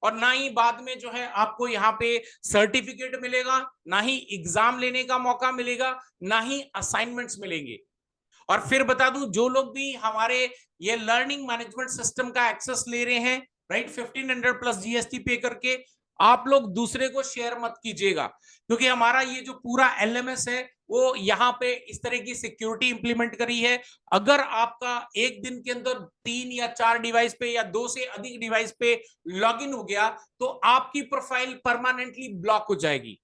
और ना ही बाद में जो है आपको यहाँ पे सर्टिफिकेट मिलेगा, ना ही एग्जाम लेने का मौका मिलेगा, ना ही असाइनमेंट्स मिलेंगे। और फिर बता दूं, जो लोग भी हमारे ये लर्निंग मैनेजमेंट सिस्टम का एक्सेस ले रहे हैं, राइट, 1500 प्लस जीएसटी पे करके, आप लोग दूसरे को शेयर मत कीजिएगा, क्योंकि हमारा ये जो पूरा एलएमएस है वो यहाँ पे इस तरह की सिक्योरिटी इंप्लीमेंट करी है। अगर आपका एक दिन के अंदर 3 या 4 डिवाइस पे या 2 से अधिक डिवाइस पे लॉगिन हो गया तो आपकी प्रोफाइल परमानेंटली ब्लॉक हो जाएगी,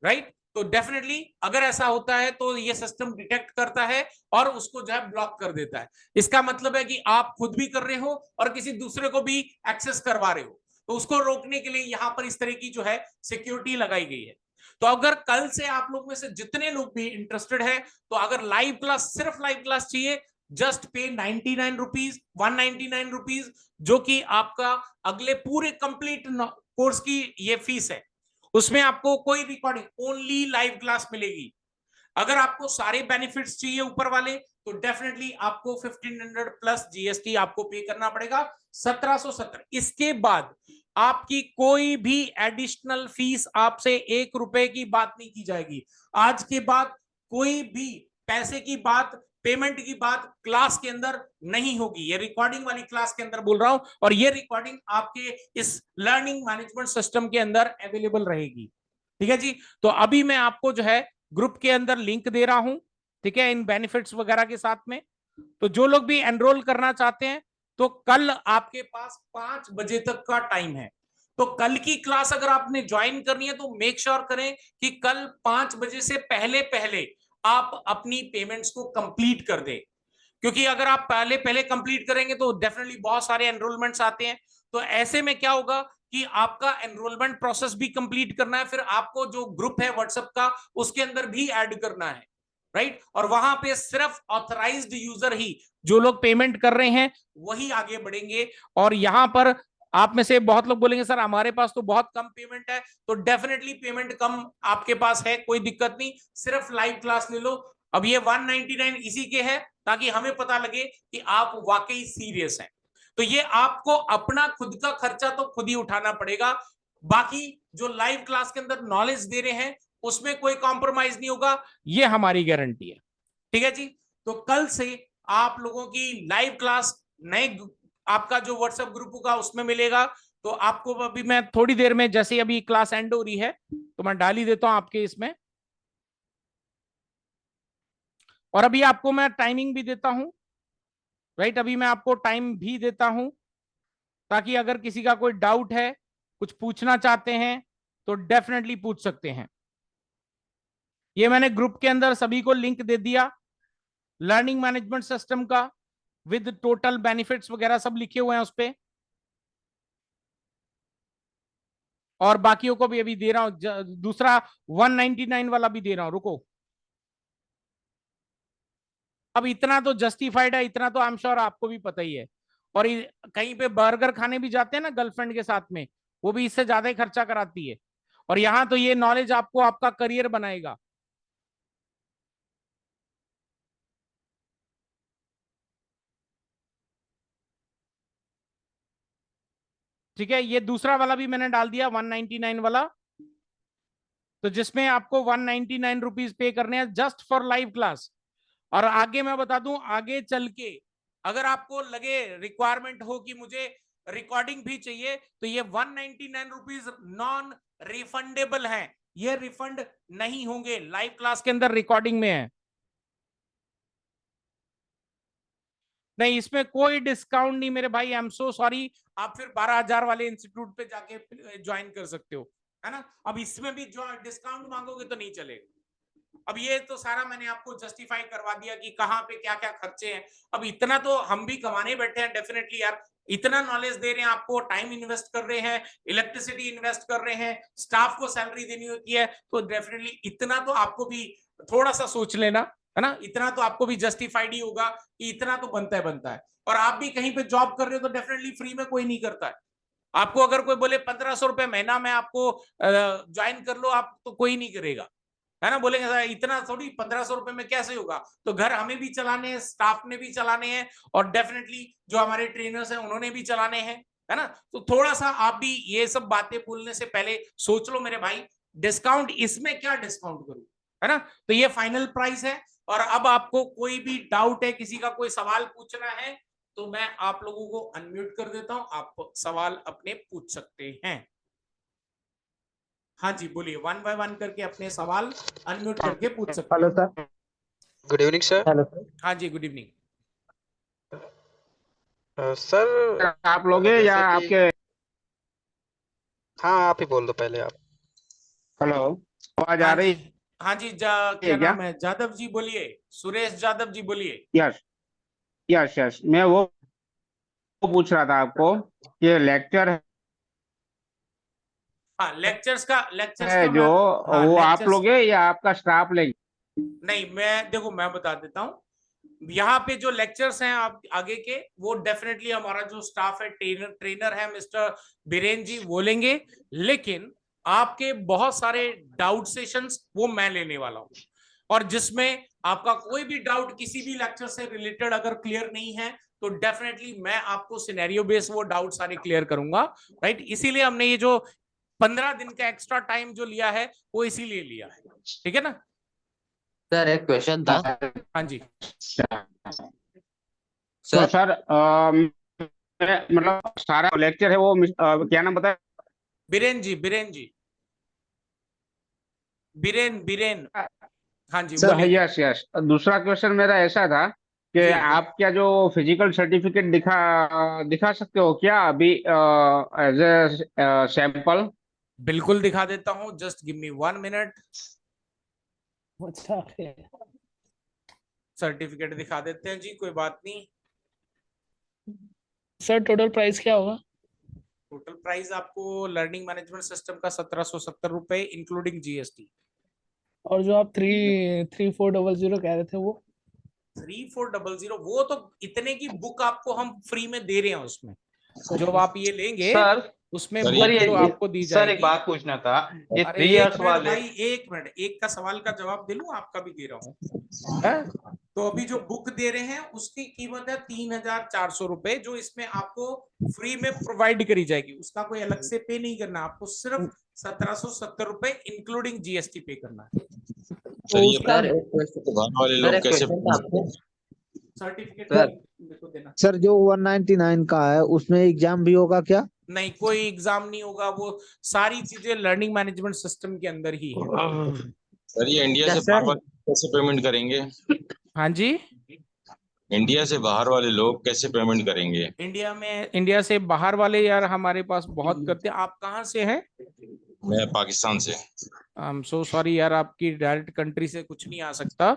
राइट। तो डेफिनेटली अगर ऐसा होता है तो ये सिस्टम डिटेक्ट करता है और उसको जो है ब्लॉक कर देता है। इसका मतलब है कि आप खुद भी कर रहे हो और किसी दूसरे को भी एक्सेस करवा रहे हो, तो उसको रोकने के लिए यहां पर इस तरह की जो है सिक्योरिटी लगाई गई है। तो अगर कल से आप लोग में से जितने लोग भी इंटरेस्टेड है, तो अगर लाइव क्लास, सिर्फ लाइव क्लास चाहिए, जस्ट पे 99 रुपीज, 199 रुपीज, जो कि आपका अगले पूरे कंप्लीट कोर्स की ये फीस है। उसमें आपको कोई रिकॉर्डिंग, ओनली लाइव क्लास मिलेगी। अगर आपको सारे बेनिफिट्स चाहिए ऊपर वाले, तो डेफिनेटली आपको 1500 प्लस जीएसटी आपको पे करना पड़ेगा, 1770। इसके बाद आपकी कोई भी एडिशनल फीस आपसे 1 रुपए की बात नहीं की जाएगी। आज के बाद कोई भी पैसे की बात, पेमेंट की बात क्लास के अंदर नहीं होगी। ये रिकॉर्डिंग वाली क्लास के अंदर बोल रहा हूं, और ये रिकॉर्डिंग आपके इस लर्निंग मैनेजमेंट सिस्टम के अंदर अवेलेबल रहेगी, ठीक है जी। तो अभी मैं आपको जो है ग्रुप के अंदर लिंक दे रहा हूं, ठीक है, इन बेनिफिट्स वगैरह के साथ में। तो जो लोग भी एनरोल करना चाहते हैं, तो कल आपके पास 5 बजे तक का टाइम है। तो कल की क्लास अगर आपने ज्वाइन करनी है तो मेक श्योर करें कि कल 5 बजे से पहले पहले आप अपनी पेमेंट्स को कंप्लीट कर दें, क्योंकि अगर आप पहले पहले कंप्लीट करेंगे तो डेफिनेटली बहुत सारे एनरोलमेंट्स आते हैं। तो ऐसे में क्या होगा कि आपका एनरोलमेंट प्रोसेस भी कंप्लीट करना है, फिर आपको जो ग्रुप है व्हाट्सएप का उसके अंदर भी ऐड करना है, राइट। और वहां पे सिर्फ ऑथराइज्ड यूजर ही, जो लोग पेमेंट कर रहे हैं वही आगे बढ़ेंगे। और यहां पर आप में से बहुत लोग बोलेंगे सर हमारे पास तो बहुत कम पेमेंट है, तो डेफिनेटली पेमेंट कम आपके पास है, कोई दिक्कत नहीं, सिर्फ लाइव क्लास ले लो। अब ये 199 इसी के है ताकि हमें पता लगे कि आप वाकई सीरियस हैं। तो ये आपको अपना खुद का खर्चा तो खुद ही उठाना पड़ेगा, बाकी जो लाइव क्लास के अंदर नॉलेज दे रहे हैं उसमें कोई कॉम्प्रोमाइज नहीं होगा, ये हमारी गारंटी है, ठीक है जी। तो कल से आप लोगों की लाइव क्लास नए आपका जो व्हाट्सएप ग्रुप होगा उसमें मिलेगा। तो आपको अभी मैं थोड़ी देर में, जैसे अभी क्लास एंड हो रही है तो मैं डाल ही देता हूं आपके इसमें, और अभी आपको मैं टाइमिंग भी देता हूं, राइट, अभी मैं आपको टाइम भी देता हूं ताकि अगर किसी का कोई डाउट है, कुछ पूछना चाहते हैं, तो डेफिनेटली पूछ सकते हैं। ये मैंने ग्रुप के अंदर सभी को लिंक दे दिया, लर्निंग मैनेजमेंट सिस्टम का, विद टोटल बेनिफिट्स वगैरह सब लिखे हुए हैं उस पर। और बाकियों को भी अभी दे रहा हूं, दूसरा 199 वाला भी दे रहा हूं, रुको। अब इतना तो जस्टिफाइड है, इतना तो आई एम श्योर आपको भी पता ही है। और कहीं पे बर्गर खाने भी जाते हैं ना गर्लफ्रेंड के साथ में, वो भी इससे ज्यादा ही खर्चा कराती है। और यहाँ तो ये नॉलेज आपको आपका करियर बनाएगा। ठीक है, ये दूसरा वाला भी मैंने डाल दिया 199 वाला, तो जिसमें आपको 199 रुपीज पे करने हैं जस्ट फॉर लाइव क्लास। और आगे मैं बता दूं, आगे चल के अगर आपको लगे रिक्वायरमेंट हो कि मुझे रिकॉर्डिंग भी चाहिए, तो ये 199 रुपीज नॉन रिफंडेबल है, ये रिफंड नहीं होंगे, लाइव क्लास के अंदर रिकॉर्डिंग में है। नहीं, इसमें कोई डिस्काउंट नहीं मेरे भाई, आई एम सो सॉरी। आप फिर 12,000 वाले इंस्टीट्यूट पे जाके ज्वाइन कर सकते हो, है ना। अब इसमें भी जो डिस्काउंट मांगोगे तो नहीं चलेगा। अब ये तो सारा मैंने आपको जस्टिफाई करवा दिया कि कहाँ पे क्या क्या खर्चे हैं। अब इतना तो हम भी कमाने बैठे हैं डेफिनेटली यार, इतना नॉलेज दे रहे हैं आपको, टाइम इन्वेस्ट कर रहे हैं, इलेक्ट्रिसिटी इन्वेस्ट कर रहे हैं, स्टाफ को सैलरी देनी होती है, तो डेफिनेटली इतना तो आपको भी थोड़ा सा सोच लेना, है ना। इतना तो आपको भी जस्टिफाइड ही होगा कि इतना तो बनता है बनता है। और आप भी कहीं पे जॉब कर रहे हो तो डेफिनेटली फ्री में कोई नहीं करता है। आपको अगर कोई बोले 1,500 रुपए महीना में आपको ज्वाइन कर लो, आप तो कोई नहीं करेगा, है ना। बोलेंगे सर इतना थोड़ी, 1,500 रुपए में कैसे होगा। तो घर हमें भी चलाने हैं, स्टाफ ने भी चलाने हैं, और डेफिनेटली जो हमारे ट्रेनर्स हैं उन्होंने भी चलाने हैं, है ना। तो थोड़ा सा आप भी ये सब बातें बोलने से पहले सोच लो मेरे भाई, डिस्काउंट इसमें क्या डिस्काउंट करूं, है ना। तो ये फाइनल प्राइस है। और अब आपको कोई भी डाउट है, किसी का कोई सवाल पूछना है, तो मैं आप लोगों को अनम्यूट कर देता हूं, आप सवाल अपने पूछ सकते हैं। हाँ जी बोलिए, वन बाय वन करके अपने सवाल अनम्यूट करके पूछ सकते हैं। Hello sir. Good evening sir. Hello sir. हाँ जी, गुड इवनिंग। सर आप लोग हैं या जैसे कि आपके? हाँ, आप ही बोल दो पहले आप। हेलो, आवाज आ हाँ जी, रही हाँ जी, है क्या क्या? नाम है, जादव जी बोलिए, सुरेश जादव जी बोलिए। Yes, yes, yes. मैं वो पूछ रहा था आपको, ये लेक्चर हाँ, लेक्चर्स है का जो, मैं, हाँ वो आप लेक्चर्स, लोग हैं या आपका स्टाफ लेगी? नहीं मैं देखो मैं बता देता हूँ। यहाँ पे जो लेक्चर्स हैं आप आगे के, वो डेफिनेटली हमारा जो स्टाफ है, ट्रेनर है मिस्टर बीरेन जी, वो लेंगे। लेकिन आपके बहुत सारे डाउट सेशंस वो मैं लेने वाला हूँ, और जिसमें आपका कोई भी डाउट किसी भी लेक्चर से रिलेटेड अगर क्लियर नहीं है, तो डेफिनेटली मैं आपको सिनेरियो बेस वो डाउट सारे क्लियर करूंगा। राइट, इसीलिए हमने ये जो 15 दिन का एक्स्ट्रा टाइम जो लिया है, वो इसीलिए लिया है, ठीक है ना। सर एक क्वेश्चन था। हाँ जी, तो सर सर मतलब सारा लेक्चर है वो क्या नाम बताया? बीरेन जी, बीरेन जी, बीरेन बीरेन, हाँ जी सर, बोलिए। Yes, yes. दूसरा क्वेश्चन मेरा ऐसा था कि जी आप क्या जो फिजिकल सर्टिफिकेट दिखा सकते हो क्या अभी, एज ए सैंपल? बिल्कुल दिखा देता हूँ, जस्ट गिव मी 1 मिनट। अच्छा, सर्टिफिकेट दिखा देते हैं जी, कोई बात नहीं। सर टोटल प्राइस क्या होगा? टोटल प्राइस आपको लर्निंग मैनेजमेंट सिस्टम का 1,770 रुपए इंक्लूडिंग जीएसटी। और जो आप 33400 कह रहे थे वो? 3,400 वो तो इतने की बुक आपको हम फ्री में दे रहे हैं, उसमें जो आप ये लेंगे सर उसमें सर बुक ये जो आपको दी सर एक जाएगी। बात पूछना था, ये अरे 3 एक इयर्स मिनट वाले। भाई, एक मिनट, एक का सवाल का जवाब दे लूं, आपका भी दे रहा हूँ, है? तो अभी जो बुक दे रहे हैं उसकी कीमत है 3,400 रुपए, जो इसमें आपको फ्री में प्रोवाइड करी जाएगी, उसका कोई अलग से पे नहीं करना, आपको सिर्फ 1,770 रुपए इंक्लूडिंग जीएसटी पे करना है। तो सर उसका एक क्वेश्चन, तो गांव वाले सर लोग एक कैसे क्वेश्चन था आपको। सर्टिफिकेट सर मेरे को देना। सर जो 199 का है उसमें एग्जाम भी होगा क्या? नहीं, कोई एग्जाम नहीं होगा, वो सारी चीजें लर्निंग मैनेजमेंट सिस्टम के अंदर ही है। सर ये इंडिया क्या से सर? बाहर वाले कैसे पेमेंट करेंगे? हाँ जी, इंडिया से बाहर वाले लोग कैसे पेमेंट करेंगे? इंडिया से बाहर वाले यार हमारे पास बहुत करते हैं। आप कहाँ से हैं? मैं पाकिस्तान से। आई एम सो सॉरी यार, आपकी डायरेक्ट कंट्री से कुछ नहीं आ सकता,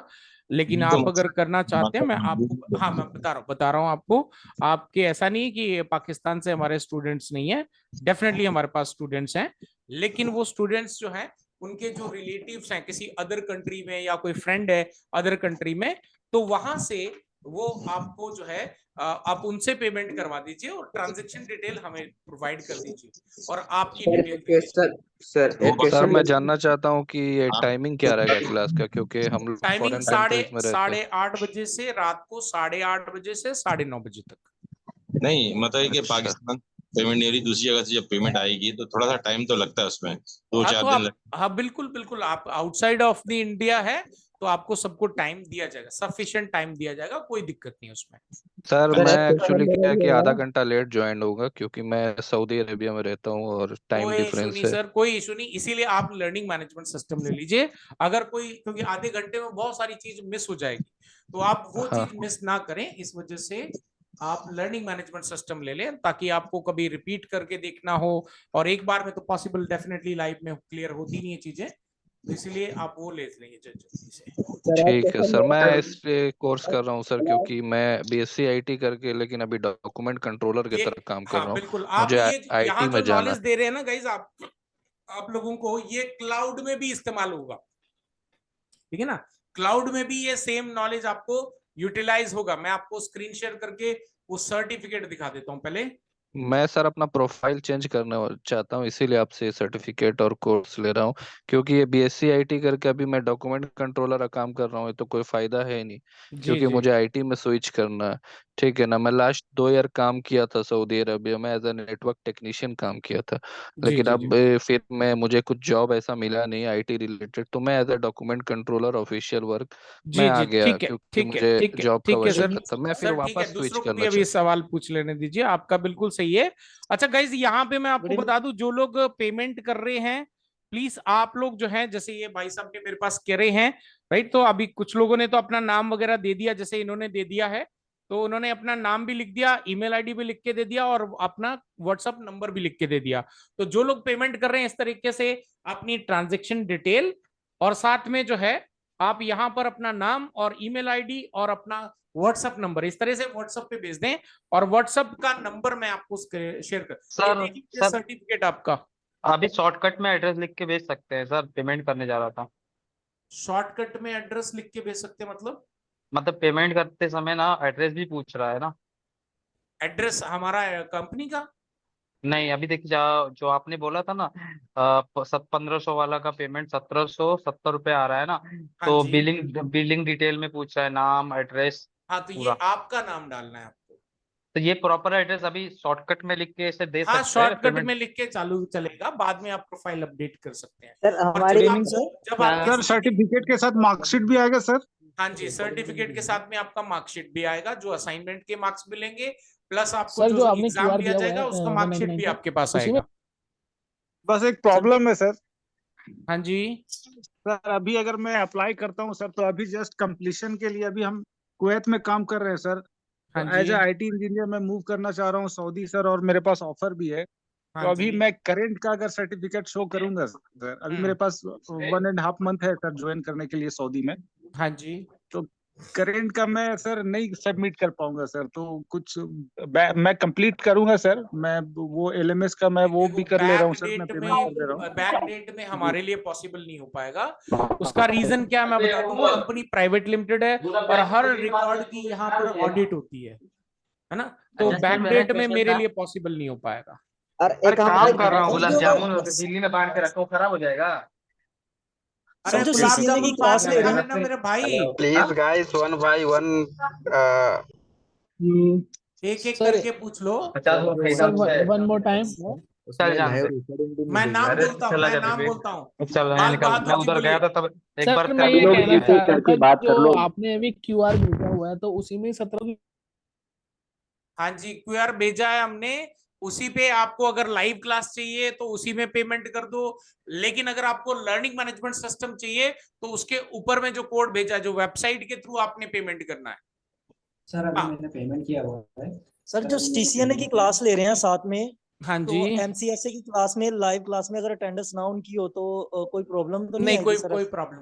लेकिन तो आप अगर करना चाहते हैं, मैं आपको, हाँ मैं बता रहा हूँ आपको। आपके ऐसा नहीं है कि पाकिस्तान से हमारे स्टूडेंट्स नहीं है, डेफिनेटली हमारे पास स्टूडेंट्स हैं, लेकिन वो स्टूडेंट्स जो हैं उनके जो रिलेटिव्स हैं किसी अदर कंट्री में, या कोई फ्रेंड है अदर कंट्री में, तो वहां से वो आपको जो है आप उनसे पेमेंट करवा दीजिए और ट्रांजैक्शन डिटेल हमें प्रोवाइड कर दीजिए और आपकी डिटेल दे दीजिए। सर एक वो सर क्वेश्चन मैं जानना चाहता हूँ कि ये आप- टाइमिंग क्या रहेगा क्लास का, क्योंकि हम लोग टाइमिंग फॉरेन कंट्रीज में रहते हैं। 8:30 बजे से रात को 8:30 बजे से 9:30 बजे तक। नहीं मतलब कि अच्छा। पाकिस्तान पेमेंट नहीं हो रही, दूसरी जगह से जब पेमेंट आएगी तो थोड़ा सा टाइम तो लगता है उसमें, दो हाँ चार तो दिन आप, हाँ बिल्कुल बिल्कुल, आप आउटसाइड ऑफ द इंडिया है तो आपको सबको टाइम दिया जाएगा, सफिशिएंट टाइम दिया जाएगा, कोई दिक्कत नहीं उसमें। सर सर मैं एक एक्चुअली क्वेश्चन क्या है कि मेरा ये आधा है, घंटा लेट ज्वाइन होगा, क्योंकि मैं सऊदी अरेबिया में रहता हूँ और टाइम कोई इशू डिफरेंस नहीं है। सर, कोई इशू नहीं, इसीलिए आप लर्निंग मैनेजमेंट सिस्टम ले लीजिए। अगर कोई, क्योंकि आधे घंटे में बहुत सारी चीज मिस हो जाएगी, तो आप वो हाँ चीज मिस ना करें, इस वजह से आप लर्निंग मैनेजमेंट सिस्टम ले लें ताकि आपको कभी रिपीट करके देखना हो, और एक बार में तो पॉसिबल डेफिनेटली लाइफ में क्लियर होती नहीं है चीजें, तो इसलिए आप वो ले लेंगे जल्दी से। सर एक ठीक है क्वेश्चन सर, मेरा मैं ये इस पे कोर्स कर रहा हूँ सर, क्योंकि मैं बीएससी आईटी करके लेकिन अभी डॉक्यूमेंट कंट्रोलर की ये तरह काम कर हाँ रहा हूँ। बिल्कुल, आप मुझे ये आईटी यहाँ जो में जाना नॉलेज है। दे रहे हैं ना गाइज, आप लोगों को ये क्लाउड में भी इस्तेमाल होगा, ठीक है ना, क्लाउड में भी ये सेम नॉलेज आपको यूटिलाइज होगा। मैं आपको स्क्रीन शेयर करके वो सर्टिफिकेट दिखा देता हूँ पहले। मैं सर अपना प्रोफाइल चेंज करना चाहता हूँ, इसीलिए आपसे सर्टिफिकेट और कोर्स ले रहा हूँ, क्योंकि ये बीएससी आईटी करके अभी मैं डॉक्यूमेंट कंट्रोलर का काम कर रहा हूँ, ये तो कोई फायदा है ही नहीं, जी क्योंकि जी मुझे आईटी में स्विच करना है। ठीक है ना, मैं लास्ट 2 ईयर काम किया था सऊदी अरबिया में, एज ए नेटवर्क टेक्नीशियन काम किया था, जी लेकिन जी अब फिर मैं मुझे कुछ जॉब ऐसा मिला नहीं आईटी रिलेटेड, तो मैं as a document controller official work मैं जी आ जी, गया, ठीक है क्योंकि ठीक है मुझे ठीक है जॉब का ठीक है सर। आवश्यकता था, मैं फिर सर ठीक है, वापस स्विच दूसरों को भी करना अभी चाहता सवाल पूछ लेने दीजिए, आपका बिल्कुल सही है। अच्छा गाइज, यहाँ पे मैं आपको बता दूं, जो लोग पेमेंट कर रहे हैं, प्लीज आप लोग जो है, जैसे ये भाई साहब ने मेरे पास कह रहे हैं, राइट, तो अभी कुछ लोगों ने तो अपना नाम वगैरह दे दिया, जैसे इन्होंने दे दिया है, तो उन्होंने अपना नाम भी लिख दिया, ईमेल आईडी भी लिख के दे दिया, और अपना व्हाट्सअप नंबर भी लिख के दे दिया। तो जो लोग पेमेंट कर रहे हैं, इस तरीके से अपनी ट्रांजेक्शन डिटेल और साथ में जो है आप यहाँ पर अपना नाम और ईमेल आईडी और अपना व्हाट्सएप नंबर इस तरह से व्हाट्सएप पे भेज दें, और व्हाट्सएप का नंबर मैं आपको शेयर कर, ये सर देख लीजिए सर सर्टिफिकेट आपका। अभी शॉर्टकट में एड्रेस लिख के भेज सकते हैं सर, पेमेंट करने जा रहा था। शॉर्टकट में एड्रेस लिख के भेज सकते हैं मतलब पेमेंट करते समय ना एड्रेस भी पूछ रहा है ना। एड्रेस हमारा कंपनी का? नहीं अभी देखिए, जो आपने बोला था ना 1500 वाला का पेमेंट 1770 रुपये आ रहा है ना, हाँ तो जी, बिलिंग डिटेल में पूछ रहा है नाम एड्रेस हाँ तो ये पूरा। आपका नाम डालना है आपको। तो ये प्रॉपर एड्रेस अभी शॉर्टकट में लिख के इसे दे हाँ सकते हैं शॉर्टकट पेमेंट। में लिख के चालू चलेगा, बाद में आप प्रोफाइल अपडेट कर सकते हैं। सर और हमारी जब आपके सर सर्टिफिकेट के साथ मार्कशीट भी आएगा सर? हाँ जी, सर्टिफिकेट के साथ में आपका मार्कशीट भी आएगा, जो असाइनमेंट के मार्क्स मिलेंगे, प्लस आपको सर जो जो आपने एग्जाम QR दिया दिया हुआ जाएगा है उसका मार्कशीट भी 199 का, आपके पास उसी में आएगा। बस एक प्रॉब्लम है सर। हाँ जी, सर अभी अगर मैं अप्लाई करता हूँ सर, तो अभी जस्ट कंप्लीशन के लिए अभी हम कुवैत में काम कर रहे हैं सर, हाँ तो एज जी, ए आईटी इंजीनियर मैं मूव करना चाह रहा हूँ सऊदी सर, और मेरे पास ऑफर भी है। तो हाँ अभी जी, मैं करंट का अगर सर्टिफिकेट शो करूंगा सर, अभी मेरे पास 1.5 मंथ है सर ज्वाइन करने के लिए सऊदी में, हाँ जी। तो करंट का मैं सर नहीं सबमिट कर पाऊंगा सर, तो कुछ मैं कंप्लीट करूंगा सर, मैं वो एलएमएस का मैं वो देखो भी कर ले रहा हूँ सर, मैं बैक पेमेंट कर दे रहा हूँ। डेट में जी हमारे लिए पॉसिबल नहीं हो पाएगा। उसका रीजन क्या है मैं बता दूं, कंपनी प्राइवेट लिमिटेड है और हर रिकॉर्ड की यहाँ पर ऑडिट होती है ना, तो अच्छा, सर, बैक मेरा डेट में क्वेश्चन मेरे था। लिए पॉसिबल नहीं हो पाएगा। और अरे एक हम काम कर रहा हूँ, गुलाब जामुन सर दिल्ली में बांध के रखो, खराब हो जाएगा। अरे जो गुलाब CCNA की जामुन बाद क्लास में ले खा रहे लेना मेरे भाई, please guys, one by one. एक एक सर करके पूछ लो। 50 वो खरीदा सर मुझसे। One more time. चल जान से। मैं नाम अरे बोलता हूँ, चला मैं जा नाम बेबी, बोलता हूँ। चल यहाँ लाल निकल। मैं बहादुर जी उधर गया बोलिए। था तब एक बार सर मैं ये लोग कहना एक चाह एक रहा करके था, बात कर जो लो। आपने अभी QR भेजा हुआ है तो उसी में 17। हाँ जी, क्यूआर भेजा है हमने, उसी पे आपको अगर लाइव क्लास चाहिए तो उसी में पेमेंट कर दो, लेकिन अगर आपको लर्निंग मैनेजमेंट सिस्टम चाहिए तो उसके ऊपर में जो कोड भेजा है, जो वेबसाइट के थ्रू आपने पेमेंट करना है। सर अभी हाँ मैंने पेमेंट किया हुआ है। सर जो CCNA की क्लास ले रहे हैं साथ में, हाँ तो जी, MCSA की क्लास में लाइव क्लास में अगर अटेंडेंस ना उनकी हो तो कोई प्रॉब्लम तो नहीं नहीं, आएगी सर?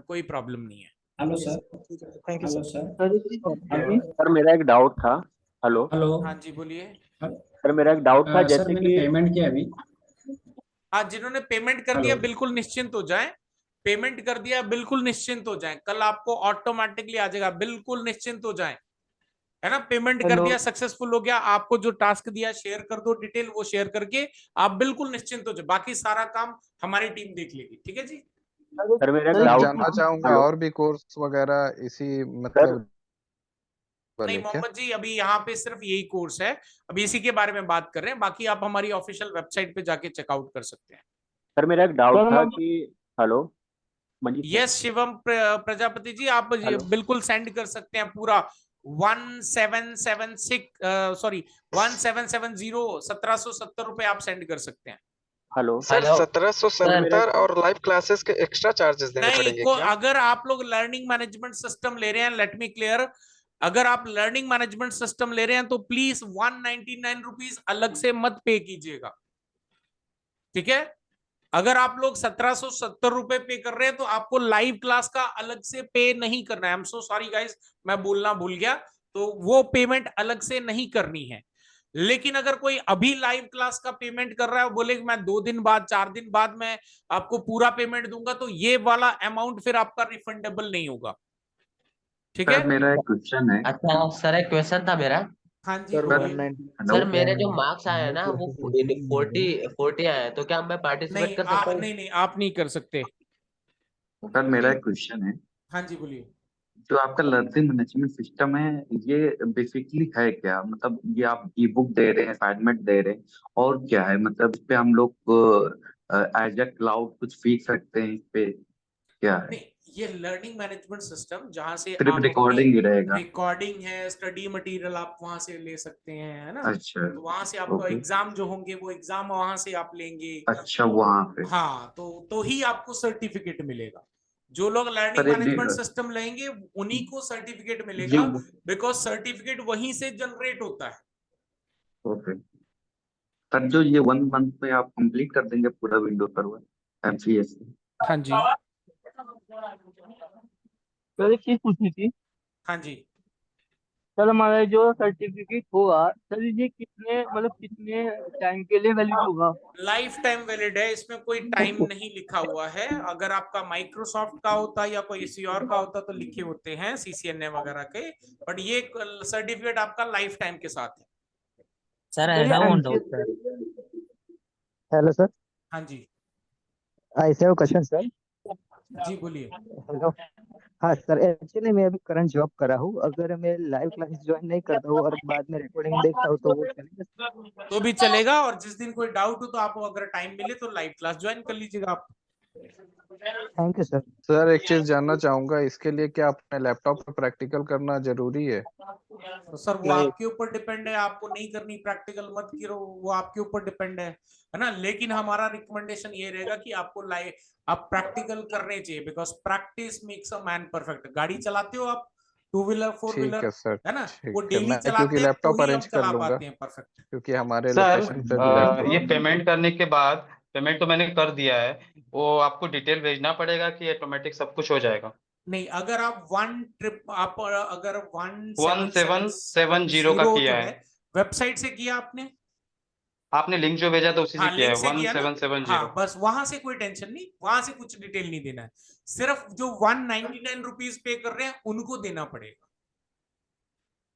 कोई प्रॉब्लम नहीं है। Hello sir. Thank you hello sir. Sir. Sir मेरा एक डाउट था। हेलो हेलो हाँ जी बोलिए। सर, मेरा एक डाउट था, सर जैसे मैंने कि पेमेंट किया अभी। हाँ, जिन्होंने पेमेंट कर दिया हेलो। बिल्कुल निश्चिंत हो जाएं, पेमेंट कर दिया, बिल्कुल निश्चिंत हो जाएं, कल आपको ऑटोमेटिकली आ जाएगा, बिल्कुल निश्चिंत हो जाएं, है ना। पेमेंट कर दिया, सक्सेसफुल हो गया, आपको जो टास्क दिया शेयर कर दो डिटेल, वो शेयर करके आप बिल्कुल निश्चिंत हो जाए, बाकी सारा काम हमारी टीम देख लेगी, ठीक है जी। सर मेरा सर डाउट जानना था। चाहूंगा हेलो और भी कोर्स वगैरह इसी सर मतलब नहीं वाले क्या? मोहम्मद जी, अभी यहाँ पे सिर्फ यही कोर्स है, अभी इसी के बारे में बात कर रहे हैं, बाकी आप हमारी ऑफिशियल वेबसाइट पे जाके चेकआउट कर सकते हैं। सर मेरा एक डाउट सर था हम कि hello Manjeet sir yes Shivam Prajapati ji, आप हेलो बिल्कुल सेंड कर सकते हैं पूरा 1770 ₹1770 आप सेंड कर सकते हैं। हेलो सर हेलो 1770 और लाइव क्लासेस के एक्स्ट्रा चार्जेस देने नहीं पड़ेंगे को क्या? अगर आप लोग लर्निंग मैनेजमेंट सिस्टम ले रहे हैं, लेट मी क्लियर, अगर आप लर्निंग मैनेजमेंट सिस्टम ले रहे हैं तो प्लीज ₹199 अलग से मत पे कीजिएगा, ठीक है। अगर आप लोग ₹1770 पे कर रहे हैं तो आपको लाइव क्लास का अलग से पे नहीं करना है। I am so sorry guys, मैं बोलना भूल गया, तो वो पेमेंट अलग से नहीं करनी है। लेकिन अगर कोई अभी लाइव क्लास का पेमेंट कर रहा है, बोले कि मैं 2 दिन बाद 4 दिन बाद मैं आपको पूरा पेमेंट दूंगा, तो ये वाला अमाउंट फिर आपका रिफंडेबल नहीं होगा, ठीक है। सर मेरा एक क्वेश्चन है। अच्छा सर, एक क्वेश्चन था मेरा। हाँ जी सर बोलिए। 190 सर हेलो मेरे जो मार्क्स आए हैं ना वो 40 आए हैं, तो क्या मैं पार्टिसिपेट कर सकता हूँ? नहीं आप नहीं कर सकते। सर मेरा एक क्वेश्चन है। हाँ जी बोलिए। जो आपका लर्निंग मैनेजमेंट सिस्टम है ये बेसिकली है क्या? मतलब ये आप ई बुक दे रहे हैं, असाइनमेंट दे रहे हैं, और क्या है? मतलब इस पे हम लोग एज ए क्लाउड कुछ सीख सकते हैं? इस पे क्या है? नहीं, ये लर्निंग मैनेजमेंट सिस्टम जहां से सिर्फ आप अपनी रिकॉर्डिंग ही रहेगा? रिकॉर्डिंग है, स्टडी मटेरियल आप वहां से ले सकते हैं, है ना। अच्छा तो वहां से आपको ओके। एग्जाम जो होंगे वो एग्जाम वहां से आप लेंगे। अच्छा वहां पे। हाँ, तो ही आपको सर्टिफिकेट मिलेगा। जो लोग लर्निंग सर मैनेजमेंट सिस्टम लेंगे उन्हीं को सर्टिफिकेट ये मिलेगा, बिकॉज सर्टिफिकेट वहीं से जनरेट होता है। ओके। सर जो ये 1 मंथ में आप कंप्लीट कर देंगे पूरा विंडोज सर्वर एमसीएस? हाँ जी। सर एक चीज पूछनी थी। हाँ जी। सर हमारा जो सर्टिफिकेट होगा सर ये कितने टाइम के लिए वैलिड होगा? लाइफ टाइम वैलिड है, इसमें कोई टाइम नहीं लिखा हुआ है। अगर आपका माइक्रोसॉफ्ट का होता या कोई किसी और का होता तो लिखे होते हैं सीसीएनए वगैरह के, बट ये सर्टिफिकेट आपका लाइफ टाइम के साथ है। सर सर आई ये have one MCS doubt sir. Hello sir, हाँ जी आई हैव क्वेश्चन सर। जी बोलिए। हेलो, हाँ सर, एक्चुअली मैं अभी करंट जॉब कर रहा हूँ, अगर मैं लाइव क्लासेस ज्वाइन नहीं करता हूँ और बाद में रिकॉर्डिंग देखता हूँ तो वो चलेगा? तो भी चलेगा, और जिस दिन कोई डाउट हो तो आपको अगर टाइम मिले तो लाइव क्लास ज्वाइन कर लीजिएगा आप। Thank you sir. सर एक चीज जानना चाहूंगा, इसके लिए क्या अपने लैपटॉप पे प्रैक्टिकल करना जरूरी है? तो सर वो आपके ऊपर डिपेंड है, आपको नहीं करनी प्रैक्टिकल मत करो, वो आपके ऊपर डिपेंड है ना। लेकिन हमारा रिकमेंडेशन ये रहेगा कि आपको लाइव आप प्रैक्टिकल करने चाहिए, because practice makes a man perfect. गाड़ी चलाते हो आप, 2 व्हीलर 4 ठीक व्हीलर, है सर, है ना, वो ठीक है। डेली मैं चलाते क्योंकि हैं तो लैपटॉप ही हम अरेंज कर चला लूंगा, पाते हैं परफेक्ट। क्योंकि हमारे सर लोकेशन पे भी लैपटॉप ये पेमेंट करने के बाद, पेमेंट तो मैंने कर दिया है, वो आपको डिटेल भेजना पड़ेगा कि ऑटोमेटिक सब कुछ हो जाएगा? नहीं, अगर आप अगर 1770 का 1770 किया जो है। है वेबसाइट से किया आपने। आपने लिंक जो भेजा था उसी से हाँ किया लिंक है, से किया ना। 1770। हाँ बस वहां से कोई टेंशन नहीं, वहां से कुछ डिटेल नहीं देना है, सिर्फ जो ₹199 पे कर रहे हैं उनको देना पड़ेगा।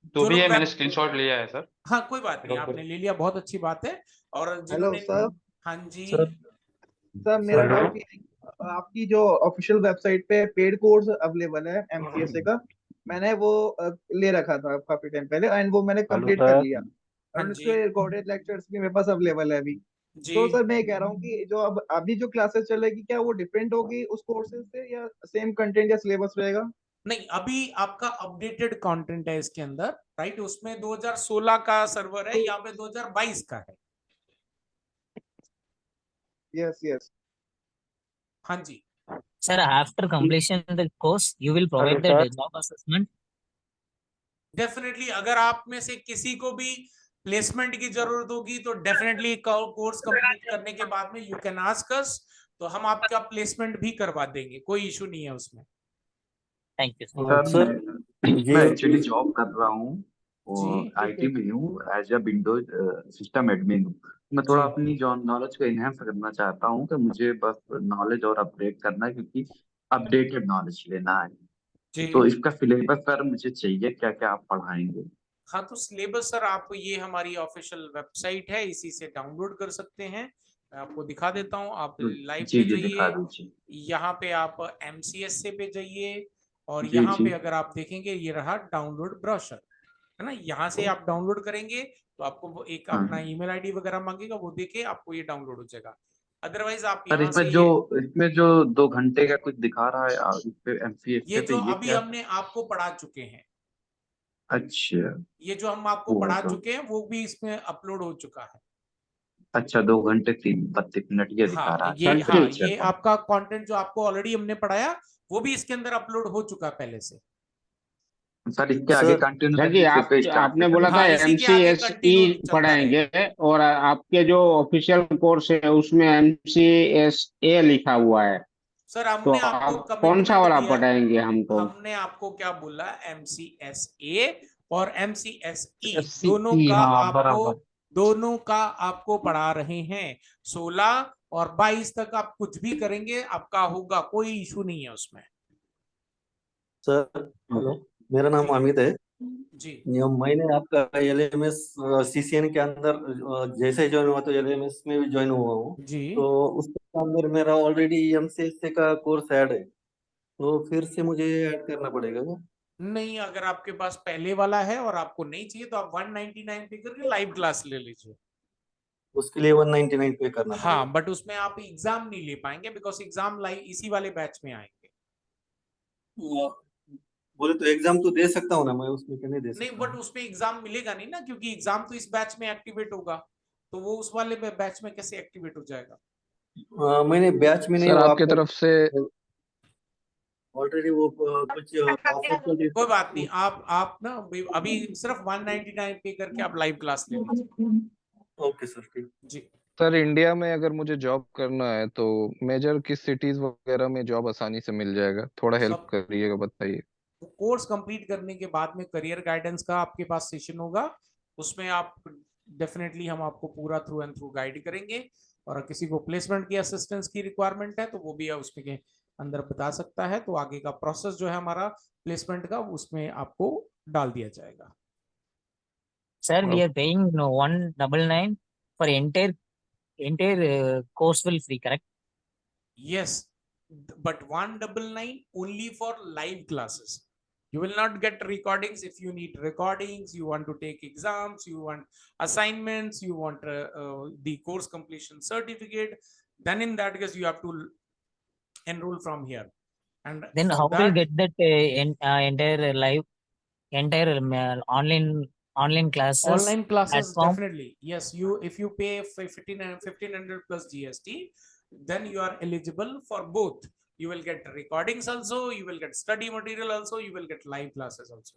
तो जो भी लोग ये मैंने स्क्रीनशॉट लिया है सर। हाँ कोई बात नहीं, आपने ले लिया, बहुत अच्छी बात है। और हेलो जिन्होंने सर। हाँ जी सर मेरा डाउट ये है कि आपकी जो ऑफिशियल वेबसाइट पे पेड कोर्स अवेलेबल है एमसीएसए का, मैंने वो ले रखा था काफी टाइम पहले एंड वो मैंने हेलो कंप्लीट कर सर। लिया, हाँ और जी उसके रिकॉर्डेड लेक्चर्स भी मेरे पास अवेलेबल है अभी। जी। तो सर मैं ये कह रहा हूँ कि जो अब अभी जो क्लासेस चलेगी क्या वो डिफरेंट होगी उस कोर्सेज से, या सेम कंटेंट या सिलेबस रहेगा? नहीं, अभी आपका अपडेटेड कंटेंट है इसके अंदर, राइट। उसमें 2016 का सर्वर है, यहाँ पे 2022 का है। Yes yes. हाँ जी Sir, after completion of the course, you will provide the job assessment. Definitely, अगर आप में से किसी को भी प्लेसमेंट की जरूरत होगी तो डेफिनेटली कोर्स कंप्लीट करने के बाद में यू कैन आस्क अस, तो हम आपका प्लेसमेंट भी करवा देंगे, कोई इशू नहीं है उसमें। Thank you. सर मैं एक्चुअली जॉब कर रहा हूँ जी और आईटी में हूँ, as a Windows system admin हूँ। मैं थोड़ा जी अपनी जो नॉलेज को इनहेंस करना चाहता हूँ कि मुझे बस नॉलेज और अपडेट करना है, क्योंकि अपडेटेड नॉलेज लेना है। जी तो इसका सिलेबस सर मुझे चाहिए, क्या क्या आप पढ़ाएंगे? हाँ, तो सिलेबस सर आप ये हमारी ऑफिशियल वेबसाइट है, इसी से डाउनलोड कर सकते हैं। मैं आपको दिखा देता हूँ, आप लाइव जी पे जी दिखा जाइए, दीजिए। यहाँ पे आप MCSA पे जाइए और जी यहाँ जी पे अगर आप देखेंगे ये रहा डाउनलोड ब्रोशर, है ना। यहाँ से आप डाउनलोड करेंगे तो आपको वो एक हाँ अपना ईमेल आईडी वगैरह मांगेगा, वो देके आपको ये डाउनलोड हो जाएगा। अदरवाइज आप सर, यहाँ से ये इसमें जो 2 घंटे का कुछ दिखा रहा है इस पे MCSA पे, जो ये अभी क्या? हमने आपको पढ़ा चुके हैं, अच्छा, ये जो हम आपको वो पढ़ा तो चुके हैं वो भी इसमें अपलोड हो चुका है। अच्छा, 2 घंटे 32 मिनट ये दिखा रहा है। अच्छा हाँ, अच्छा। ये आपका कंटेंट जो आपको ऑलरेडी हमने पढ़ाया वो भी इसके अंदर अपलोड हो चुका है पहले से। सर, इसके आगे सर कंटिन्यू सर जी, करना फिर आप से स्टार्ट आपने से बोला था हाँ, इसी के आगे कंटिन्यू MCSE चलता रहेगा। पढ़ाएंगे, और आपके जो ऑफिशियल कोर्स है उसमें MCSA लिखा हुआ है, सर तो हमने आपको आप कौन सा कमिटमेंट वाला दिया है, पढ़ाएंगे हमको? हमने आपको क्या बोला, MCSA और MCSE SCE, हाँ बराबर। दोनों का आपको पढ़ा रहे हैं। 16 और 22 तक आप कुछ भी करेंगे आपका होगा, कोई इशू नहीं है उसमें। सर हेलो, मेरा नाम जी अमित है। जी मैंने आपका LMS CCN के अंदर जैसे ज्वाइन हुआ तो LMS में भी ज्वाइन हुआ हूँ। जी। तो उसके अंदर मेरा ऑलरेडी MCSA का कोर्स ऐड है, तो फिर से मुझे ऐड करना पड़ेगा क्या? नहीं, अगर आपके पास पहले वाला है और आपको नहीं चाहिए तो आप 199 पे करके लाइव क्लास ले लीजिए। उसके लिए 199 पे करना पड़ेगा? हाँ, बट उसमें आप एग्जाम नहीं ले पाएंगे बिकॉज एग्जाम लाइव इसी वाले बैच में आएंगे। बोले तो एग्जाम तो दे सकता हूँ ना मैं उसमें, क्यों नहीं दे नहीं, सकता? बट उसमें एग्जाम मिलेगा नहीं ना, क्योंकि एग्जाम तो इस बैच में एक्टिवेट होगा, तो वो उस वाले बैच में कैसे एक्टिवेट हो जाएगा? मैंने बैच में नहीं, सर वो आपके आपका तरफ से ऑलरेडी वो कुछ ऑफर कोई बात नहीं, आप ना अभी सिर्फ 199 पे करके आप लाइव क्लास ले लीजिए। ओके सर, ठीक। जी सर, इंडिया में अगर मुझे जॉब करना है तो मेजर किस सिटीज वगैरह में जॉब आसानी से मिल जाएगा? थोड़ा हेल्प सब करिएगा, बताइए। कोर्स कंप्लीट करने के बाद में करियर गाइडेंस का आपके पास सेशन होगा, उसमें आप डेफिनेटली हम आपको पूरा थ्रू एंड थ्रू गाइड करेंगे, और किसी को प्लेसमेंट की असिस्टेंस की रिक्वायरमेंट है तो वो भी उसमें के अंदर बता सकता है, तो आगे का प्रोसेस जो है हमारा प्लेसमेंट का उसमें आपको डाल दिया जाएगा। Sir, we are paying 199 for entire course will free, correct? Yes, but 199 only for live classes. You will not get recordings. If you need recordings, you want to take exams, you want assignments, you want the course completion certificate, then in that case you have to enroll from here. And Then for how will that, get that entire online classes online classes platform? definitely yes. If you pay 1500 plus GST, then you are eligible for both. You will get recordings also, you will get study material also, you will get live classes also.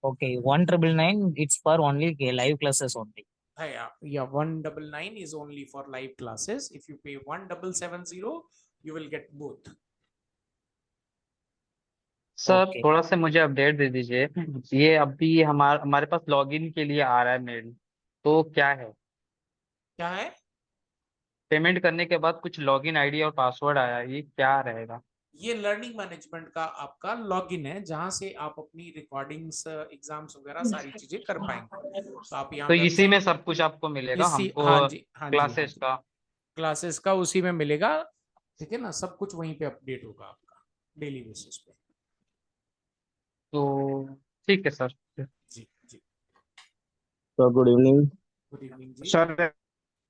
Okay, 199 it's for only live classes only. Yeah, 199 is only for live classes. If you pay 1770, you will get both. Sir थोड़ा सा मुझे अपडेट दे दीजिए, ये अभी हमारे पास लॉगिन के लिए आ रहा है मेल, तो क्या है? क्या है? पेमेंट करने के बाद कुछ लॉगिन आईडी और पासवर्ड आया, ये क्या रहेगा? ये लर्निंग मैनेजमेंट का आपका लॉगिन है, जहां से आप अपनी रिकॉर्डिंग्स, एग्जाम्स वगैरह सारी चीजें कर पाएंगे। तो आप यहाँ तो इसी में सब कुछ आपको मिलेगा हमको? हाँ जी, हाँ जी, क्लासेस का? क्लासेस का उसी में मिलेगा, ठीक है ना, सब कुछ वहीं पे अपडेट होगा आपका डेली बेसिस पे। तो ठीक है सर। जी जी तो गुड इवनिंग। गुड इवनिंग जी। सर,